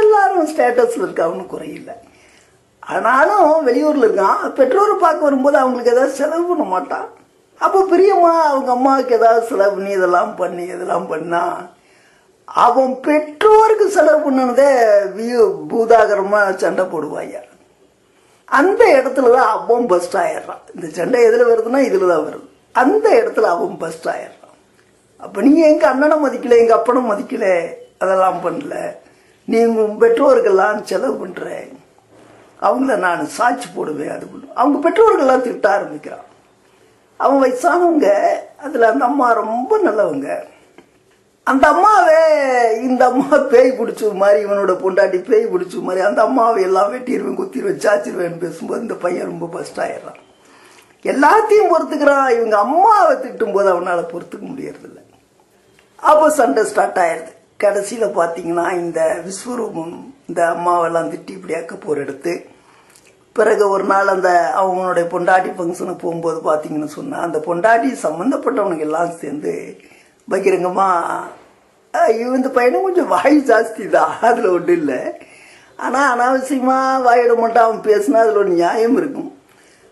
எல்லாரும் ஸ்டேட்டஸ்ல இருக்க, அவனுக்கு குறையில்லை. ஆனாலும் வெளியூர்ல இருக்கான். பெற்றோரை பார்க்க வரும்போது அவங்களுக்கு ஏதாவது செலவு பண்ண மாட்டான். அப்போ பிரியமா அவங்க அம்மாவுக்கு ஏதாவது செலவு பண்ணி இதெல்லாம் பண்ணா அவன் பெற்றோருக்கு செலவு பண்ணதே பூதாகரமா சண்டை போடுவாயா. அந்த இடத்துலதான் அவன் பெஸ்ட் ஆயிடுறான். இந்த சண்டை எதுல வருதுன்னா இதுலதான் வருது. அந்த இடத்துல அவன் பெஸ்ட் ஆயிடுறான். அப்ப நீங்க எங்க அண்ணனை மதிக்கல, எங்க அப்பனை மதிக்கல, அதெல்லாம் பண்ணல, நீங்க பெற்றோர்கள்லாம் செலவு பண்ற, அவங்கள நான் சாட்சி போடுவேன், அது அவங்க பெற்றோர்கள்லாம் திட்ட ஆரம்பிக்கிறான். அவன் வயசானவங்க, அதுல அந்த அம்மா ரொம்ப நல்லவங்க. அந்த அம்மாவே இந்த அம்மா பேய் பிடிச்ச மாதிரி, இவனோட பொண்டாட்டி பேய் பிடிச்ச மாதிரி, அந்த அம்மாவை எல்லாம் வெட்டிடுவேன், குத்திடுவேன், சாச்சிருவேன் பேசும்போது இந்த பையன் ரொம்ப ஃபர்ஸ்ட் ஆயிடுறான். எல்லாத்தையும் பொறுத்துக்கிறான். இவங்க அம்மாவை திட்டும் போது அவனால பொறுத்துக்க முடியறதில்லை. அப்போ சண்டை ஸ்டார்ட் ஆயிடுது. கடைசியில பாத்தீங்கன்னா இந்த விஸ்வரூபம் இந்த அம்மாவெல்லாம் திட்டி இப்படி அக்கப்போர் எடுத்து, பிறகு ஒரு நாள் அந்த அவனுடைய பொண்டாட்டி ஃபங்க்ஷனுக்கு போகும்போது பாத்தீங்கன்னு சொன்னா, அந்த பொண்டாட்டி சம்பந்தப்பட்டவனுக்கு எல்லாம் சேர்ந்து பகிரங்கமா, இந்த பையனும் கொஞ்சம் வாய் ஜாஸ்தி தான், அதுல ஒன்றும் இல்லை. ஆனா அனாவசியமா வாயிட மாட்டான். அவன் பேசினா அதுல ஒரு நியாயம் இருக்கும்.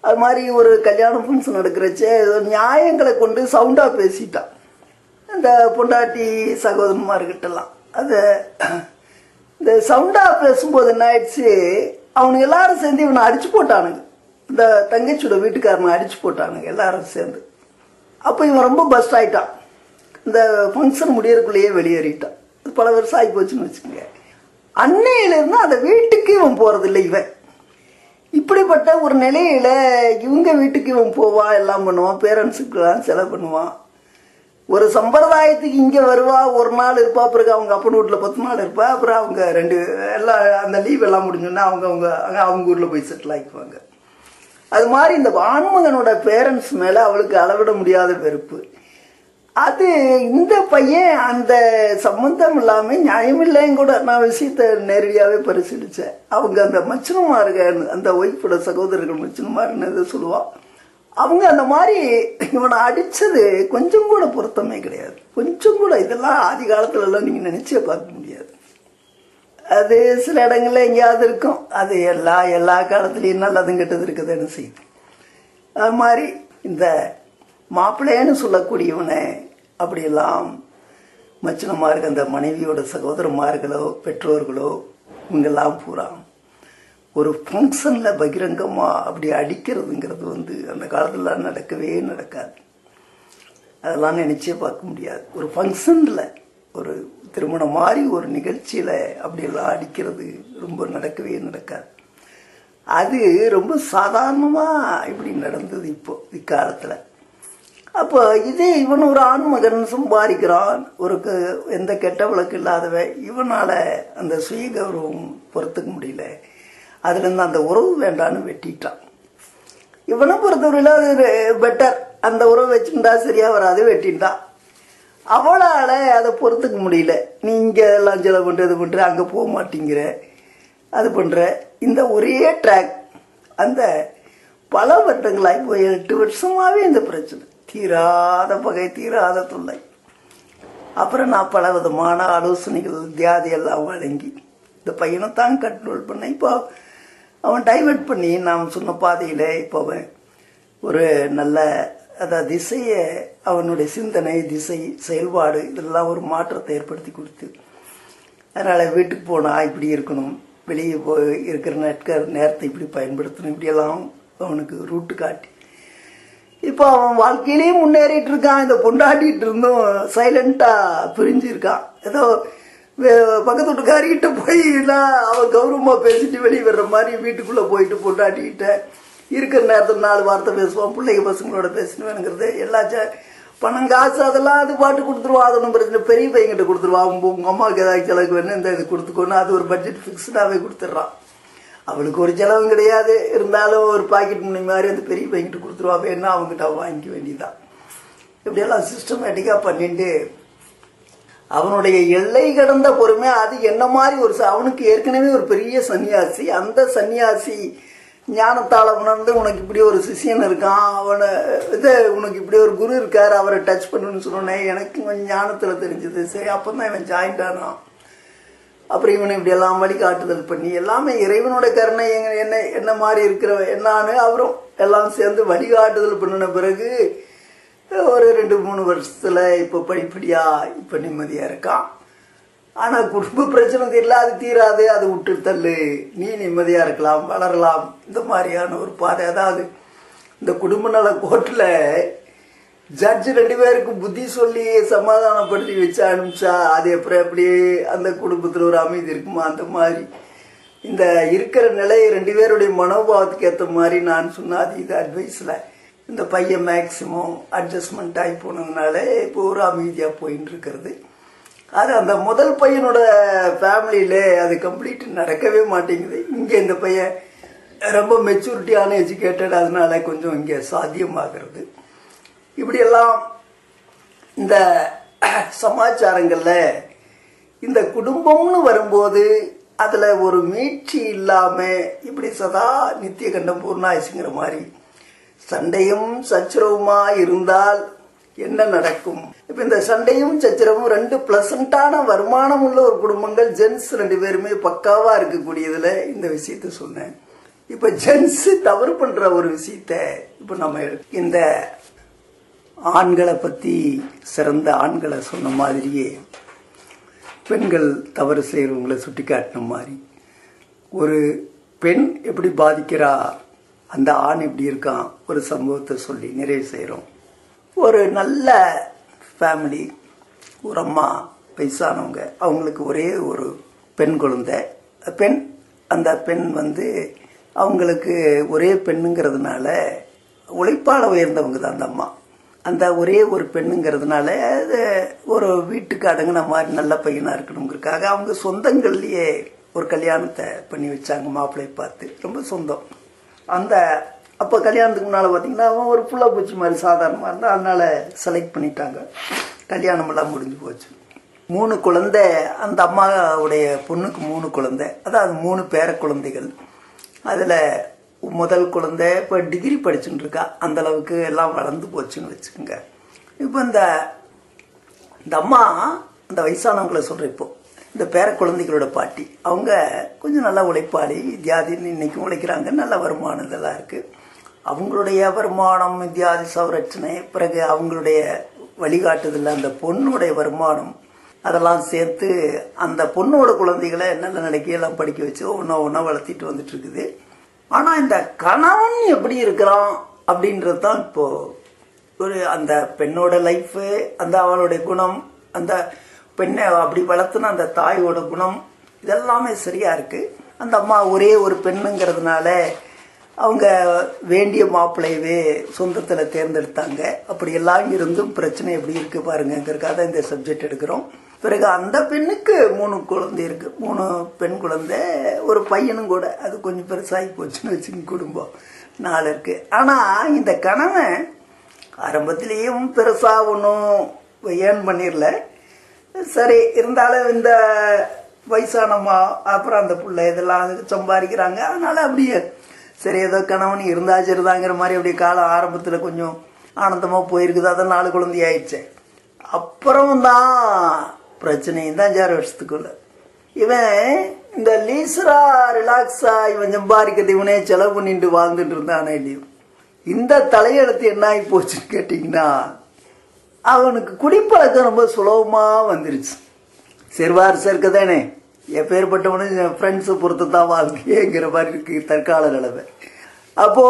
அது மாதிரி ஒரு கல்யாண ஃபங்க்ஷன் நடக்கிறச்சே நியாயங்களை கொண்டு சவுண்டாக பேசிட்டான் இந்த பொண்டாட்டி சகோதரன்மார்கிட்டலாம். அதை இந்த சவுண்டாக பேசும்போது என்ன ஆயிடுச்சு, அவனுங்க எல்லாரும் சேர்ந்து இவனை அடிச்சு போட்டானுங்க. இந்த தங்கச்சியோட வீட்டுக்காரனை அடிச்சு போட்டானுங்க எல்லாரும் சேர்ந்து. அப்போ இவன் ரொம்ப பஸ்ட் ஆயிட்டான். இந்த ஃபங்க்ஷன் முடியறதுக்குள்ளேயே வெளியேறிட்டான். பல வருஷம் ஆகி போச்சுன்னு வச்சுக்கோங்க. அன்னையிலிருந்து அந்த வீட்டுக்கு இவன் போறதில்லை. இவன் இப்படிப்பட்ட ஒரு நிலையில இவங்க வீட்டுக்கு இவன் போவான், எல்லாம் பண்ணுவான், பேரண்ட்ஸுக்குலாம் செலவு பண்ணுவான். ஒரு சம்பிரதாயத்துக்கு இங்கே வருவா, ஒரு நாள் இருப்பா, பிறகு அவங்க அப்பன் வீட்டில் 10 நாள் இருப்பா, அப்புறம் அவங்க எல்லாம் அந்த லீவ் எல்லாம் முடிஞ்சோன்னா அவங்க ஊரில் போய் செட்டில் ஆகிக்குவாங்க. அது மாதிரி இந்த ஆண்மகனோட பேரண்ட்ஸ் மேலே அவளுக்கு அளவிட முடியாத வெறுப்பு. அது இந்த பையன் அந்த சம்பந்தம் இல்லாமல் நியாயமில்லைன்னு கூட நான் விஷயத்த நேரடியாகவே பரிசீலித்தேன். அவங்க அந்த மச்சனமாருங்க, அந்த ஒய்ஃபோட சகோதரர்கள் மச்சனமாருன்னு சொல்லுவான். அவங்க அந்த மாதிரி இவனை அடித்தது கொஞ்சம் கூட பொருத்தமே கிடையாது. கொஞ்சம் கூட இதெல்லாம் ஆதி காலத்துலலாம் நீங்கள் நினச்சே பார்க்க முடியாது. அது சில இடங்கள்ல எங்கேயாவது இருக்கும். அது எல்லா காலத்துலேயும் நல்லதும் கெட்டது இருக்குதுன்னு செய்யுது. அது மாதிரி இந்த மாப்பிள்ளைன்னு சொல்லக்கூடியவனை அப்படியெல்லாம் மச்சனமாருக்கு அந்த மனைவியோட சகோதரமார்களோ பெற்றோர்களோ இவங்கெல்லாம் பூரா ஒரு ஃபங்க்ஷனில் பகிரங்கமாக அப்படி அடிக்கிறதுங்கிறது அந்த காலத்தில் நடக்கவே நடக்காது. அதெல்லாம் நினச்சே பார்க்க முடியாது. ஒரு ஃபங்க்ஷனில் ஒரு திருமணம் மாதிரி ஒரு நிகழ்ச்சியில் அப்படியெல்லாம் அடிக்கிறது ரொம்ப நடக்கவே நடக்காது. அது ரொம்ப சாதாரணமாக இப்படி நடந்தது இப்போ இக்காலத்தில். அப்போ இதே இவன் ஒரு ஆண்மகன் சம்பாதிக்கிறான், எந்த கெட்ட வழக்கு இல்லாதவன், இவனால் அந்த சுய கௌரவம் பொறுத்துக்க முடியல. அதுலேருந்து அந்த உறவு வேண்டான்னு வெட்டிட்டான். இவனை பொறுத்தவரையில் அது பெட்டர், அந்த உறவு வச்சுட்டா சரியா வராது, வெட்டிட்டான். அவளால் அதை பொறுத்துக்க முடியல. நீ இங்கே எல்லாம் செலவு பண்ணுற, இது பண்ணுற, அங்கே போக மாட்டேங்கிற, அது பண்ணுற, இந்த ஒரே ட்ராக் அந்த பல வருடங்களாகி போய் 8 வருஷமாகவே இந்த பிரச்சனை தீராத பகை, தீராத தொல்லை. அப்புறம் நான் பல விதமான ஆலோசனைகள் தியாதியெல்லாம் வழங்கி இந்த பையனை தான் கண்ட்ரோல் பண்ணேன். இப்போ அவன் டைவெர்ட் பண்ணி நான் சொன்ன பாதையில் இப்போ அவன் ஒரு நல்ல திசையை, அவனுடைய சிந்தனை, திசை, செயல்பாடு இதெல்லாம் ஒரு மாற்றத்தை ஏற்படுத்தி கொடுத்து, அதனால் வீட்டுக்கு போனால் இப்படி இருக்கணும், வெளியே போய் இருக்கிற நேரத்தை இப்படி பயன்படுத்தணும், இப்படியெல்லாம் அவனுக்கு ரூட்டு காட்டி இப்போ அவன் வாழ்க்கையிலேயே முன்னேறிட்டு இருக்கான். இந்த பொண்டாட்டிட்டு இருந்தும் சைலண்டாக பிரிஞ்சு இருக்கான். ஏதோ பக்கத்து வீட்டுக்காரிக்கிட்ட போய் அவன் கௌரவமாக பேசிட்டு வெளியே வர்ற மாதிரி வீட்டுக்குள்ளே போயிட்டு பொண்டாட்டிக்கிட்ட இருக்கிற நேரத்தில் 4 வார்த்தை பேசுவான். பிள்ளைங்க பசங்களோட பேசணுங்கிறது எல்லா பணம் காசு அதெல்லாம் அது பாட்டு கொடுத்துருவான். அது ஒன்றும் பிரச்சனை. பெரிய பையன்கிட்ட கொடுத்துருவான். உங்கள் அம்மாவுக்கு ஏதாவது செலவுக்கு வேணும், இந்த இது கொடுத்துக்கோன்னு அது ஒரு பட்ஜெட் ஃபிக்ஸ்டாகவே கொடுத்துட்றான். அவளுக்கு ஒரு செலவும் கிடையாது. இருந்தாலும் ஒரு பாக்கெட் மணி மாதிரி அந்த பெரிய பையன்கிட்ட கொடுத்துருவா. வேணும்னா அவங்ககிட்ட வாங்கிக்க வேண்டியதான். இப்படியெல்லாம் சிஸ்டமேட்டிக்காக பண்ணிட்டு அவனுடைய எல்லை கடந்த பொறுமை. அது என்ன மாதிரி அவனுக்கு ஏற்கனவே ஒரு பெரிய சன்னியாசி, அந்த சன்னியாசி ஞானத்தால் உணர்ந்து உனக்கு இப்படி ஒரு சிஷியன் இருக்கான், அவனை உனக்கு இப்படி ஒரு குரு இருக்கார், அவரை டச் பண்ணுன்னு சொன்னோன்னே எனக்கு கொஞ்சம் ஞானத்தில் தெரிஞ்சது. சரி, அப்போ தான் இவன் ஜாயின்ட் ஆனான். அப்புறம் இவனை இப்படி எல்லாம் வழிகாட்டுதல் பண்ணி எல்லாமே இறைவனோட கருணை என்ன மாதிரி இருக்கிற என்னான்னு அவரும் எல்லாம் சேர்ந்து வழிகாட்டுதல் பண்ணின பிறகு ஒரு 2-3 வருஷத்துல இப்போ படிப்படியா இப்போ நிம்மதியா இருக்கான். ஆனா குடும்ப பிரச்சனை தெரியல, அது தீராது, அது விட்டு தள்ளு, நீ நிம்மதியா இருக்கலாம், வளரலாம், இந்த மாதிரியான ஒரு பாதை. அதாவது இந்த குடும்ப நல கோர்ட்டில் ஜட்ஜு 2 பேருக்கும் புத்தி சொல்லி சமாதானப்படுத்தி வச்சு அனுப்பிச்சா அது எப்படி அப்படியே அந்த குடும்பத்தில் ஒரு அமைதி இருக்குமா, அந்த மாதிரி இந்த இருக்கிற நிலையை 2 பேருடைய மனோபாவத்துக்கு ஏற்ற மாதிரி நான் சொன்னாது இது அட்வைஸில் இந்த பையன் மேக்சிமம் அட்ஜஸ்ட்மெண்ட் ஆகி போனதுனால இப்போ ஒரு அமைதியாக போயின்னு இருக்கிறது. அது அந்த முதல் பையனோட ஃபேமிலியில் அது கம்ப்ளீட் நடக்கவே மாட்டேங்குது. இங்கே இந்த பையன் ரொம்ப மெச்சூரிட்டியான எஜுகேட்டட், அதனால கொஞ்சம் இங்கே சாத்தியமாகிறது. இப்படியெல்லாம் இந்த சமாச்சாரங்களில் இந்த குடும்பம்னு வரும்போது அதில் ஒரு மீட்சி இல்லாமல் இப்படி சதா நித்திய கண்டம் பூர்ணாயுசுங்கிற மாதிரி சண்டையும் சச்சரவுமா இருந்தால் என்ன நடக்கும்? இப்போ இந்த சண்டையும் சச்சரவும் 2 பிளசண்டான வருமானம் உள்ள ஒரு குடும்பங்கள், ஜென்ஸ் 2 பேருமே பக்காவாக இருக்கக்கூடியதில் இந்த விஷயத்த சொன்னேன். இப்ப ஜென்ஸ் தவறு பண்ற ஒரு விஷயத்த இப்ப நம்ம இந்த ஆண்களை பத்தி சிறந்த ஆண்களை சொன்ன மாதிரியே பெண்கள் தவறு செய்யறவங்களை சுட்டி காட்டின மாதிரி ஒரு பெண் எப்படி பாதிக்கிறா, அந்த ஆண் எப்படி இருக்கான், ஒரு சம்பவத்தை சொல்லி நிறைவு செய்கிறோம். ஒரு நல்ல ஃபேமிலி, ஒரு அம்மா வயசானவங்க, அவங்களுக்கு ஒரே ஒரு பெண் குழந்தை. அந்த பெண் அவங்களுக்கு ஒரே பெண்ணுங்கிறதுனால உழைப்பால் உயர்ந்தவங்க தான் அந்த அம்மா. அந்த ஒரே ஒரு பெண்ணுங்கிறதுனால அது ஒரு வீட்டுக்கு அடங்கின மாதிரி நல்ல பையனாக இருக்கணுங்கிறதுக்காக அவங்க சொந்தங்கள்லேயே ஒரு கல்யாணத்தை பண்ணி வச்சாங்க. மாப்பிள்ளை பார்த்து ரொம்ப சொந்தம். அப்போ கல்யாணத்துக்கு முன்னால் பார்த்தீங்கன்னா அவன் ஒரு புள்ள பூச்சி மாதிரி சாதாரணமாக இருந்தால் அதனால செலக்ட் பண்ணிட்டாங்க. கல்யாணமெல்லாம் முடிஞ்சு போச்சு. 3 குழந்தை, அந்த அம்மாவுடைய பொண்ணுக்கு 3 குழந்தை, அதாவது 3 பேர குழந்தைகள். அதில் முதல் குழந்தை இப்போ டிகிரி படிச்சுட்டு இருக்கா. அந்த அளவுக்கு எல்லாம் வளர்ந்து போச்சுன்னு வச்சுக்கோங்க. இப்போ இந்த அம்மா அந்த வயசானவங்களை சொல்கிற இப்போ இந்த பேர குழந்தைகளோட பாட்டி அவங்க கொஞ்சம் நல்லா உழைப்பாளி, வித்தியாதின்னு இன்னைக்கும் உழைக்கிறாங்க. நல்ல வருமானம் இதெல்லாம் இருக்குது. அவங்களுடைய வருமானம், வித்தியாதி சௌரட்சணை, பிறகு அவங்களுடைய வழிகாட்டுதல், அந்த பொண்ணுடைய வருமானம், அதெல்லாம் சேர்த்து அந்த பொண்ணோட குழந்தைகளை நல்ல நிலைக்கு எல்லாம் படிக்க வச்சு ஒன்றா வளர்த்திட்டு வந்துட்டு இருக்குது. ஆனால் இந்த கணவன் எப்படி இருக்கிறான் அப்படின்றது தான் இப்போ அந்த பெண்ணோட லைஃபு, அந்த அவளுடைய குணம், அந்த பெண்ணை அப்படி வளர்த்துன அந்த தாயோட குணம், இதெல்லாமே சரியா இருக்கு. அந்த அம்மா ஒரே ஒரு பெண்ணுங்கிறதுனால அவங்க வேண்டிய மாப்பிள்ளையவே சொந்தத்தில் தேர்ந்தெடுத்தாங்க. அப்படி எல்லாம் இருந்தும் பிரச்சனை எப்படி இருக்கு பாருங்கிறதுக்காக இந்த சப்ஜெக்ட் எடுக்கிறோம். பிறகு அந்த பெண்ணுக்கு 3 குழந்தை இருக்கு. 3 பெண் குழந்தை, ஒரு பையனும் கூட. அது கொஞ்சம் பெருசாகி போச்சுன்னு வச்சுங்க, குடும்பம் 4 இருக்கு. ஆனா இந்த கணவன் ஆரம்பத்திலேயும் பெருசா ஒன்றும் ஏர்ன் பண்ணிடல. சரி, இருந்தாலும் இந்த வயசானம்மா அப்புறம் அந்த பிள்ளை இதெல்லாம் சம்பாதிக்கிறாங்க. அதனால அப்படியே சரி ஏதோ கணவன் இருந்தா சரிதாங்கிற மாதிரி அப்படியே காலம் ஆரம்பத்தில் கொஞ்சம் ஆனந்தமா போயிருக்குது. அதான் 4 குழந்தை ஆயிடுச்சு. அப்புறம் தான் பிரச்சனையும் தான் 6 வருஷத்துக்குள்ள. இவன் இந்த லீசரா ரிலாக்ஸா இவன் சம்பாதிக்கிறது இவனே செலவு பண்ணிட்டு வாழ்ந்துட்டு இருந்தானே இல்லையோ, இந்த தலையெழுத்து என்ன ஆகி போச்சுன்னு கேட்டீங்கன்னா அவனுக்கு குடிப்பழக்கம் ரொம்ப சுலபமா வந்துருச்சு. செருவார் சேர்க்கதானே, எப்பேற்பட்டவனு ஃப்ரெண்ட்ஸை பொறுத்து தான் வாழ்க்கைங்கிற மாதிரி இருக்கு தற்கால நிலைமை. அப்போ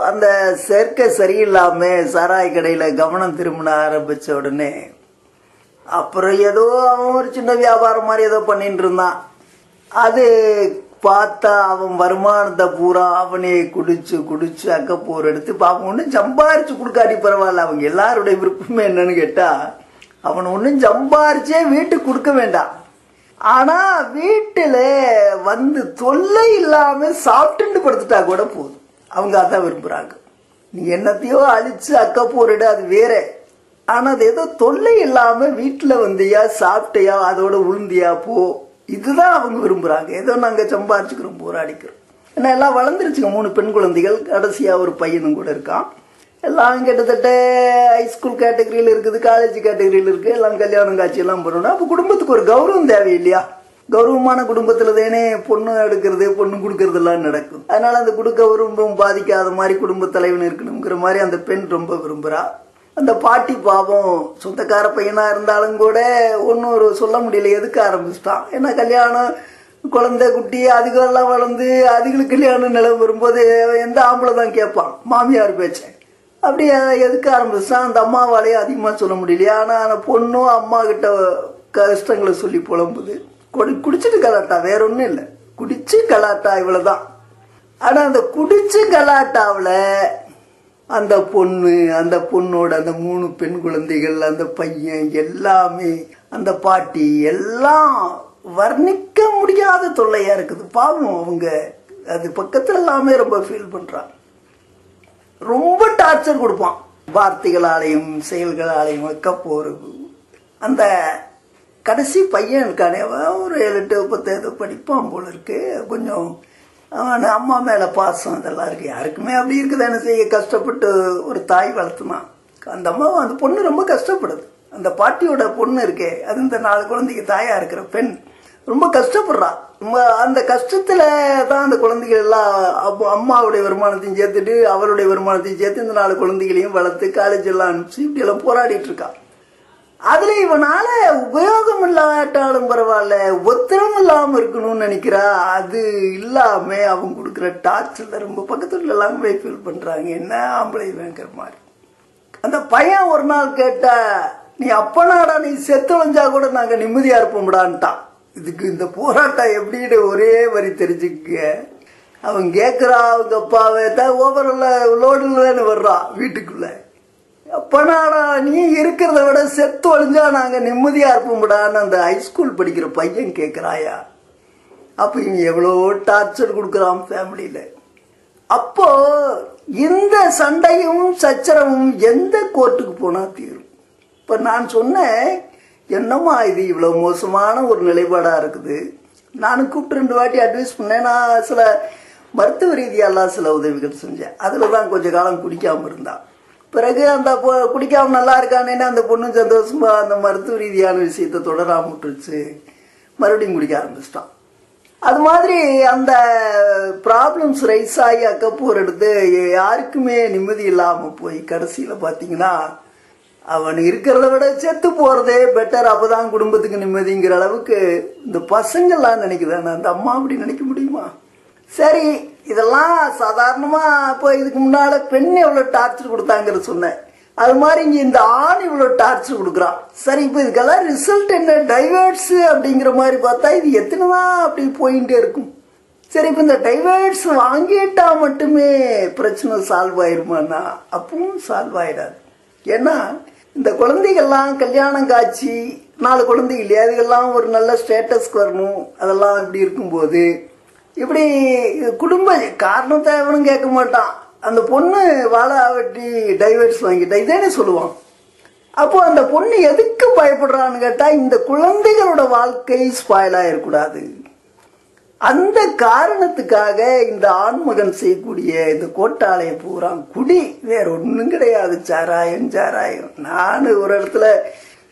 அந்த சேர்க்கை சரியில்லாம சாராய கடையில கவனம் திரும்பின ஆரம்பிச்ச உடனே அப்புறம் ஏதோ அவன் ஒரு சின்ன வியாபாரம் மாதிரி ஏதோ பண்ணிட்டு இருந்தான். அது பார்த்தா அவன் வருமானத்தை பூரா அவனே குடிச்சு அக்கப்போர் எடுத்து அவன் ஒன்னும் சம்பாரிச்சு கொடுக்காட்டி பரவாயில்ல. அவங்க எல்லாருடைய விருப்பமே என்னன்னு கேட்டா அவன் ஒன்னும் சம்பாரிச்சே வீட்டுக்கு கொடுக்க வேண்டாம். ஆனா வீட்டுல தொல்லை இல்லாம சாப்பிட்டு படுத்துட்டா கூட போதும். அவங்க அதான் விரும்புறாங்க. நீ என்னத்தையோ அழிச்சு அக்கப்போரிடு, அது வேற. ஆனா அது ஏதோ தொல்லை இல்லாம வீட்டுல வந்தியா சாப்பிட்டியா அதோட உளுந்தியா போ, இதுதான் அவங்க விரும்புறாங்க. ஏதோ நாங்க சம்பாரிச்சுக்கிறோம், போராடிக்கிறோம். ஏன்னா எல்லாம் வளர்ந்துருச்சுங்க. 3 பெண் குழந்தைகள், கடைசியா ஒரு பையனும் கூட இருக்கான். எல்லாம் கிட்டத்தட்ட ஹைஸ்கூல் கேட்டகரியில் இருக்குது, காலேஜ் கேட்டகரியில் இருக்கு. எல்லாம் கல்யாணம் காட்சி எல்லாம் பண்ணணும். அப்ப குடும்பத்துக்கு ஒரு கௌரவம் தேவை இல்லையா? கௌரவமான குடும்பத்துல தானே பொண்ணு எடுக்கிறது, பொண்ணு கொடுக்கறது எல்லாம் நடக்கும். அதனால அந்த குடுக்க விரும்பும் பாதிக்காத மாதிரி குடும்ப தலைவன் இருக்கணுங்கிற மாதிரி அந்த பெண் ரொம்ப விரும்புறா. அந்த பாட்டி பாவம் சொந்தக்கார பையனா இருந்தாலும் கூட ஒன்னொரு சொல்ல முடியல, எதுக்கு ஆரம்பிச்சிட்டான். ஏன்னா கல்யாணம், குழந்தை குட்டி அதுக்கெல்லாம் வளர்ந்து அதுகளுக்கு கல்யாணம் நிலை வரும்போது எந்த ஆம்பளை தான் கேட்பான் மாமியார் பேச்ச. அப்படியே எதுக்கு ஆரம்பிச்சான். அந்த அம்மாவாலேயே அதிகமா சொல்ல முடியலையா. ஆனா பொண்ணும் அம்மா கிட்ட கஷ்டங்களை சொல்லி புலம்புது. குடிச்சிட்டு கலாட்டா, வேற ஒண்ணும் இல்லை, குடிச்சு கலாட்டா, இவ்வளவுதான். ஆனா அந்த குடிச்சு கலாட்டாவில் அந்த பொண்ணோட அந்த 3 பெண் குழந்தைகள், அந்த பையன், எல்லாமே அந்த பாட்டி எல்லாம் வர்ணிக்க முடியாத தொல்லையா இருக்குது. பாவம் அவங்க அது பக்கத்துல எல்லாமே ரொம்ப ஃபீல் பண்றாங்க. ரொம்ப டார்ச்சர் கொடுப்பான், வார்த்தைகளாலையும் செயல்களாலையும். வைக்கப்போறது அந்த கடைசி பையன் இருக்கானே, ஒரு 7, 8, 10 படிப்பான் போல இருக்கு. கொஞ்சம் அவன் அம்மா மேல பாசம் அதெல்லாம் இருக்கு. யாருக்குமே அப்படி இருக்குது. என்ன செய்ய, கஷ்டப்பட்டு ஒரு தாய் வளர்த்துனான். அந்த அம்மா, அந்த பொண்ணு ரொம்ப கஷ்டப்படுது. அந்த பாட்டியோட பொண்ணு இருக்கே, அது இந்த 4 குழந்தைக்கு தாயா இருக்கிற பெண் ரொம்ப கஷ்டப்படுறா. அந்த கஷ்டத்துல தான் அந்த குழந்தைகள் எல்லாம் அம்மாவுடைய வருமானத்தையும் சேர்த்துட்டு அவருடைய வருமானத்தையும் சேர்த்து இந்த 4 குழந்தைகளையும் வளர்த்து காலேஜ் எல்லாம் அனுப்பிச்சு இப்படி எல்லாம் போராடிட்டு இருக்கா. அதுல இவனால உபயோகம் இல்லாட்டாலும் பரவாயில்ல, ஒத்தரம் இல்லாம இருக்கணும்னு நினைக்கிறா. அது இல்லாம அவங்க கொடுக்குற டார்ச்சர்ல ரொம்ப பக்கத்துல எல்லாம் ஃபீல் பண்றாங்க. என்ன ஆம்பளை வேங்கிற மாதிரி. அந்த பையன் ஒரு நாள் கேட்டா, நீ அப்பனாடா, நீ செத்து வந்தா கூட நாங்க நிம்மதியா இருப்போம்டான்ட்டான். இதுக்கு இந்த போராட்டம் எப்படின்னு ஒரே வரி தெரிஞ்சுக்க. அவன் கேட்கிறா, அவங்க அப்பாவை தான் ஓவரில் லோடுன்னு வர்றான் வீட்டுக்குள்ள. அப்பனாடா, நீ இருக்கிறத விட செத்து ஒழிஞ்சா நாங்க நிம்மதியா இருப்போம்டான்னு அந்த ஹைஸ்கூல் படிக்கிற பையன் கேட்கிறாயா. அப்ப இவன் எவ்வளோ டார்ச்சர் கொடுக்குறான் ஃபேமிலியில. அப்போ இந்த சண்டையும் சச்சரவும் எந்த கோர்ட்டுக்கு போனா தீரும்? இப்ப நான் சொன்னேன், என்னம்மா இது இவ்வளவு மோசமான ஒரு நிலைப்பாடா இருக்குது. நானும் கூப்பிட்டு 2 வாட்டி அட்வைஸ் பண்ணேன். நான் சில மருத்துவ ரீதியெல்லாம் சில உதவிகள் செஞ்சேன். அதுலதான் கொஞ்ச காலம் குடிக்காம இருந்தான். பிறகு அந்த குடிக்காம நல்லா இருக்கானேன்னு அந்த பொண்ணு சந்தோஷமா அந்த மருத்துவ ரீதியான விஷயத்தை தொடராம விட்டுருச்சு. மறுபடியும் குடிக்க ஆரம்பிச்சிட்டான். அது மாதிரி அந்த ப்ராப்ளம்ஸ் ரைஸ் ஆகி அக்கப்போர் எடுத்து யாருக்குமே நிம்மதி இல்லாம போய் கடைசியில பாத்தீங்கன்னா அவன் இருக்கிறத விட செத்து போறதே பெட்டர், அப்பதான் குடும்பத்துக்கு நிம்மதிங்கிற அளவுக்கு இந்த பசங்கள்லாம் நினைக்குதானே. அந்த அம்மா அப்படி நினைக்க முடியுமா? சரி, இதெல்லாம் சாதாரணமா இப்போ இதுக்கு முன்னால பெண் எவ்வளவு டார்ச்சர் கொடுத்தாங்கிறது சொன்னேன். அது மாதிரி இங்க இந்த ஆண் இவ்வளவு டார்ச்சர் கொடுக்குறான். சரி, இப்போ இதுக்கெல்லாம் ரிசல்ட் என்ன? டைவர்ஸ் அப்படிங்கிற மாதிரி பார்த்தா இது எத்தனைதான் அப்படி போயிட்டே இருக்கும். சரி, இப்போ இந்த டைவர்ஸ் வாங்கிட்டா மட்டுமே பிரச்சனை சால்வ் ஆயிருமானா? அப்பவும் சால்வ் ஆயிடாது. ஏன்னா இந்த குழந்தைகள்லாம் கல்யாணம் காட்சி 4 குழந்தைகள் இல்லையா, அதுக்கெல்லாம் ஒரு நல்ல ஸ்டேட்டஸ்க்கு வரணும். அதெல்லாம் இப்படி இருக்கும்போது இப்படி குடும்ப காரணத்தை எவனும் கேட்க மாட்டான். அந்த பொண்ணு வாழ வெட்டி டைவர்ஸ் வாங்கிட்டா இதேன்னு சொல்லுவான். அப்போ அந்த பொண்ணு எதுக்கு பயப்படுறான்னு கேட்டா, இந்த குழந்தைகளோட வாழ்க்கை ஸ்பாயில் ஆயிடக்கூடாது. அந்த காரணத்துக்காக இந்த ஆண்மகன் செய்யக்கூடிய இந்த கோட்டாளைய பூரா குடி, வேற ஒன்றும் கிடையாது. சாராயம் சாராயம். நான் ஒரு இடத்துல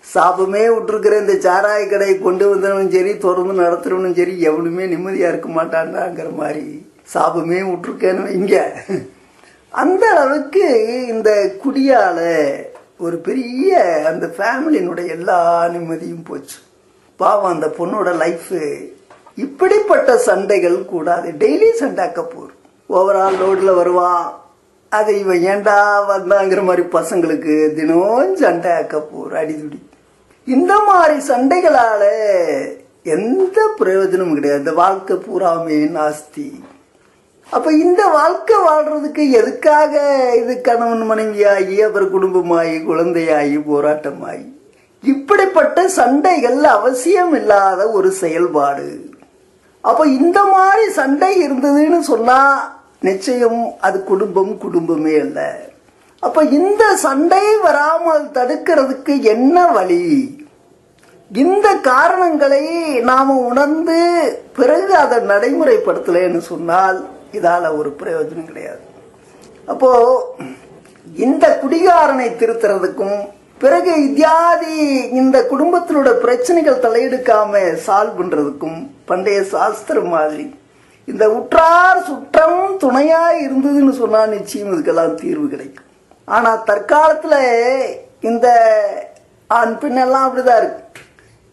சாபமே விட்டுருக்கிறேன், இந்த சாராய கடையை கொண்டு வந்தவனும் சரி தொடர்ந்து நடத்துறவனும் சரி எவனுமே நிம்மதியா இருக்க மாட்டான்டாங்கிற மாதிரி சாபமே விட்டுருக்கேன்னு இங்க. அந்த அளவுக்கு இந்த குடியால ஒரு பெரிய அந்த ஃபேமிலியினுடைய எல்லா நிம்மதியும் போச்சு. பாவம் அந்த பொண்ணோட லைஃப். இப்படிப்பட்ட சண்டைகள் கூடாது. டெய்லி சண்டை கப்பூர் ஓவரால் ரோட்ல வருவான். அது இவன் ஏண்டா வந்தாங்கிற மாதிரி பசங்களுக்கு தினம் சண்டை கப்பூர் அடிதுடி. இந்த மாதிரி சண்டைகளால எந்த பிரயோஜனமும் கிடையாது. இந்த வாழ்க்கை பூராமே நாஸ்தி. அப்ப இந்த வாழ்க்கை வாழ்றதுக்கு எதுக்காக இது கணவன் மனைவியாகி அப்புறம் குடும்பமாகி குழந்தையாகி போராட்டமாகி இப்படிப்பட்ட சண்டைகள் அவசியம் இல்லாத ஒரு செயல்பாடு. அப்ப இந்த மாதிரி சண்டை இருந்ததுன்னு சொன்னா நிச்சயம் அது குடும்பமே அல்ல. அப்ப இந்த சண்டை வராமல் தடுக்கிறதுக்கு என்ன வழி? இந்த காரணங்களை நாம உணர்ந்து பிறகு அதை நடைமுறைப்படுத்தலைன்னு சொன்னால் இதால ஒரு பிரயோஜனம் கிடையாது. அப்போ இந்த குடிகாரனை திருத்துறதுக்கும் பிறகு இத்தியாதி இந்த குடும்பத்தினோட பிரச்சனைகள் தலையெடுக்காம சால்வ் பண்றதுக்கும் பண்டைய சாஸ்திரம் மாதிரி இந்த உற்றார் சுற்றம் துணையா இருந்ததுன்னு சொன்னா நிச்சயம் இதுக்கெல்லாம் தீர்வு கிடைக்கும். ஆனா தற்காலத்துல இந்த ஆண் பெண்ணெல்லாம் அப்படிதான் இருக்கு.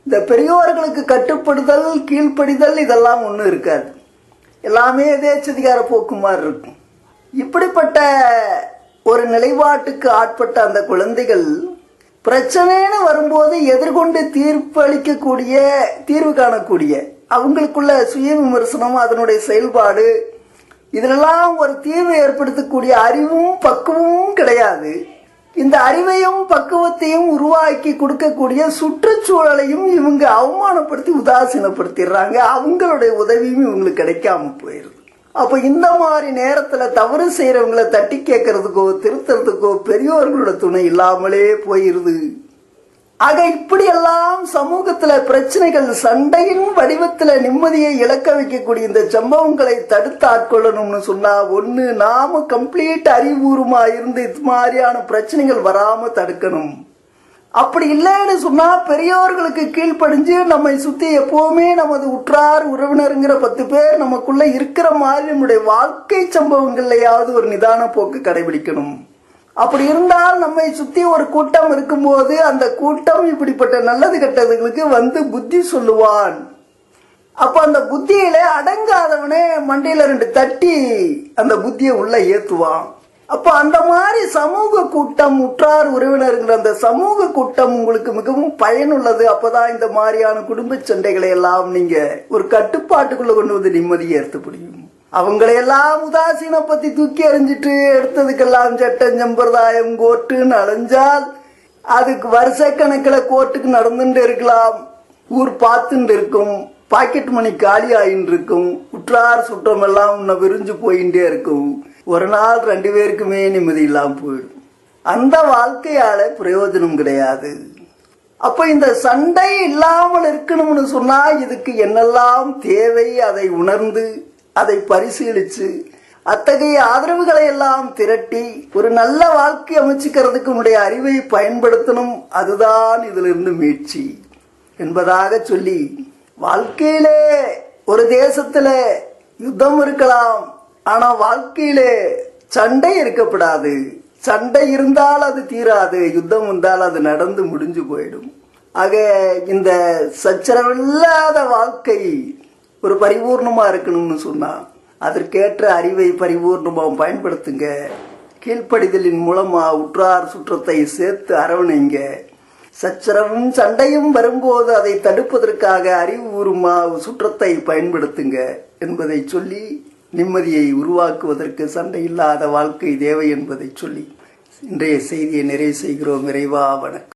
இந்த பெரியோர்களுக்கு கட்டுப்படுதல் கீழ்ப்படிதல் இதெல்லாம் ஒன்றும் இருக்காது. எல்லாமே எதேச்சதிகார போக்கு மாதிரி இருக்கும். இப்படிப்பட்ட ஒரு நிலைப்பாட்டுக்கு ஆட்பட்ட அந்த குழந்தைகள் பிரச்சனைன்னு வரும்போது எதிர்கொண்டு தீர்வு காணக்கூடிய அவங்களுக்குள்ள சுய விமர்சனம், அதனுடைய செயல்பாடு, இதெல்லாம் ஒரு தீர்வு ஏற்படுத்தக்கூடிய அறிவும் பக்குவமும் கிடையாது. இந்த அறிவையும் பக்குவத்தையும் உருவாக்கி கொடுக்கக்கூடிய சுற்றுச்சூழலையும் இவங்க அவமானப்படுத்தி உதாசீனப்படுத்திடுறாங்க. அவங்களுடைய உதவியும் இவங்களுக்கு கிடைக்காம போயிருது. அப்ப இந்த மாதிரி நேரத்துல தவறு செய்யறவங்களை தட்டி கேட்கறதுக்கோ திருத்தறதுக்கோ பெரியோர்களோட துணை இல்லாமலே போயிருது. ஆக இப்படி எல்லாம் சமூகத்துல பிரச்சனைகள் சண்டையின் வடிவத்துல நிம்மதியை இழக்க வைக்கக்கூடிய இந்த சம்பவங்களை தடுத்து ஆட்கொள்ளணும்னு சொன்னா, ஒண்ணு நாம கம்ப்ளீட் அறிவுபூர்வமா இருந்து இது மாதிரியான பிரச்சனைகள் வராம தடுக்கணும். அப்படி இல்லைன்னு சொன்னா பெரியோர்களுக்கு கீழ்ப்படிஞ்சு நம்மை சுத்தி எப்பவுமே நமது உற்றார் உறவினருங்கிற 10 பேர் நமக்குள்ள இருக்கிற மாதிரி நம்முடைய வாழ்க்கை சம்பவங்கள்லயாவது ஒரு நிதான போக்கு கடைபிடிக்கணும். அப்படி இருந்தால் நம்மை சுத்தி ஒரு கூட்டம் இருக்கும்போது அந்த கூட்டம் இப்படிப்பட்ட நல்லது கெட்டதுகளுக்கு வந்து புத்தி சொல்லுவான். அப்ப அந்த புத்தியில அடங்காதவனே மண்டையில 2 தட்டி அந்த புத்தியை உள்ள ஏத்துவான். அப்ப அந்த மாதிரி சமூக கூட்டம், உற்றார் உறவினருங்கிற அந்த சமூக கூட்டம் உங்களுக்கு மிகவும் பயனுள்ளது. அப்பதான் இந்த மாதிரியான குடும்ப சண்டைகளை எல்லாம் நீங்க ஒரு கட்டுப்பாட்டுக்குள்ள கொண்டு வந்து நிம்மதியை எடுத்து முடியும். அவங்களையெல்லாம் உதாசீன பத்தி தூக்கி எறிஞ்சிட்டு எடுத்ததுக்கெல்லாம் சட்டம் சம்பிரதாயம் கோர்ட்டுன்னு அலைஞ்சால் அதுக்கு வருஷக்கணக்கில் கோர்ட்டுக்கு நடந்துட்டு இருக்கலாம். ஊர் பார்த்துட்டு இருக்கும், பாக்கெட் மணி காலி ஆயின்னு இருக்கும், உற்றார் சுற்றம் எல்லாம் உன்னை விரிஞ்சு போயிட்டே இருக்கும். ஒரு நாள் 2 பேருக்குமே நிம்மதி இல்லாம போயிடும். அந்த வாழ்க்கையால பிரயோஜனம் கிடையாது. அப்ப இந்த சண்டை இல்லாமல் இருக்கணும்னு சொன்னா இதுக்கு என்னெல்லாம் தேவை அதை உணர்ந்து அதை பரிசீலிச்சு அத்தகைய ஆதரவுகளை எல்லாம் திரட்டி ஒரு நல்ல வாழ்க்கை அமைச்சுக்கிறதுக்கு உன்னுடைய அறிவை பயன்படுத்தணும். அதுதான் இதிலிருந்து மீட்சி என்பதாக சொல்லி, வாழ்க்கையிலே ஒரு தேசத்துல யுத்தம் இருக்கலாம், ஆனா வாழ்க்கையிலே சண்டை இருக்கப்படாது. சண்டை இருந்தால் அது தீராது, யுத்தம் வந்தால் அது நடந்து முடிஞ்சு போயிடும். ஆக இந்த சச்சரவில்லாத வாழ்க்கை ஒரு பரிபூர்ணமா இருக்கணும்னு சொன்னா அதற்கேற்ற அறிவை பரிபூர்ணமா பயன்படுத்துங்க. கீழ்ப்படிதலின் மூலமா உற்றார் சுற்றத்தை சேர்த்து அரவணைங்க. சச்சரவும் சண்டையும் வரும்போது அதை தடுப்பதற்காக அறிவுபூர்வமா சுற்றத்தை பயன்படுத்துங்க என்பதை சொல்லி, நிம்மதியை உருவாக்குவதற்கு சண்டை இல்லாத வாழ்க்கை தேவை என்பதை சொல்லி இன்றைய செய்தியை நிறைவு செய்கிறோம். இறைவா வணக்கம்.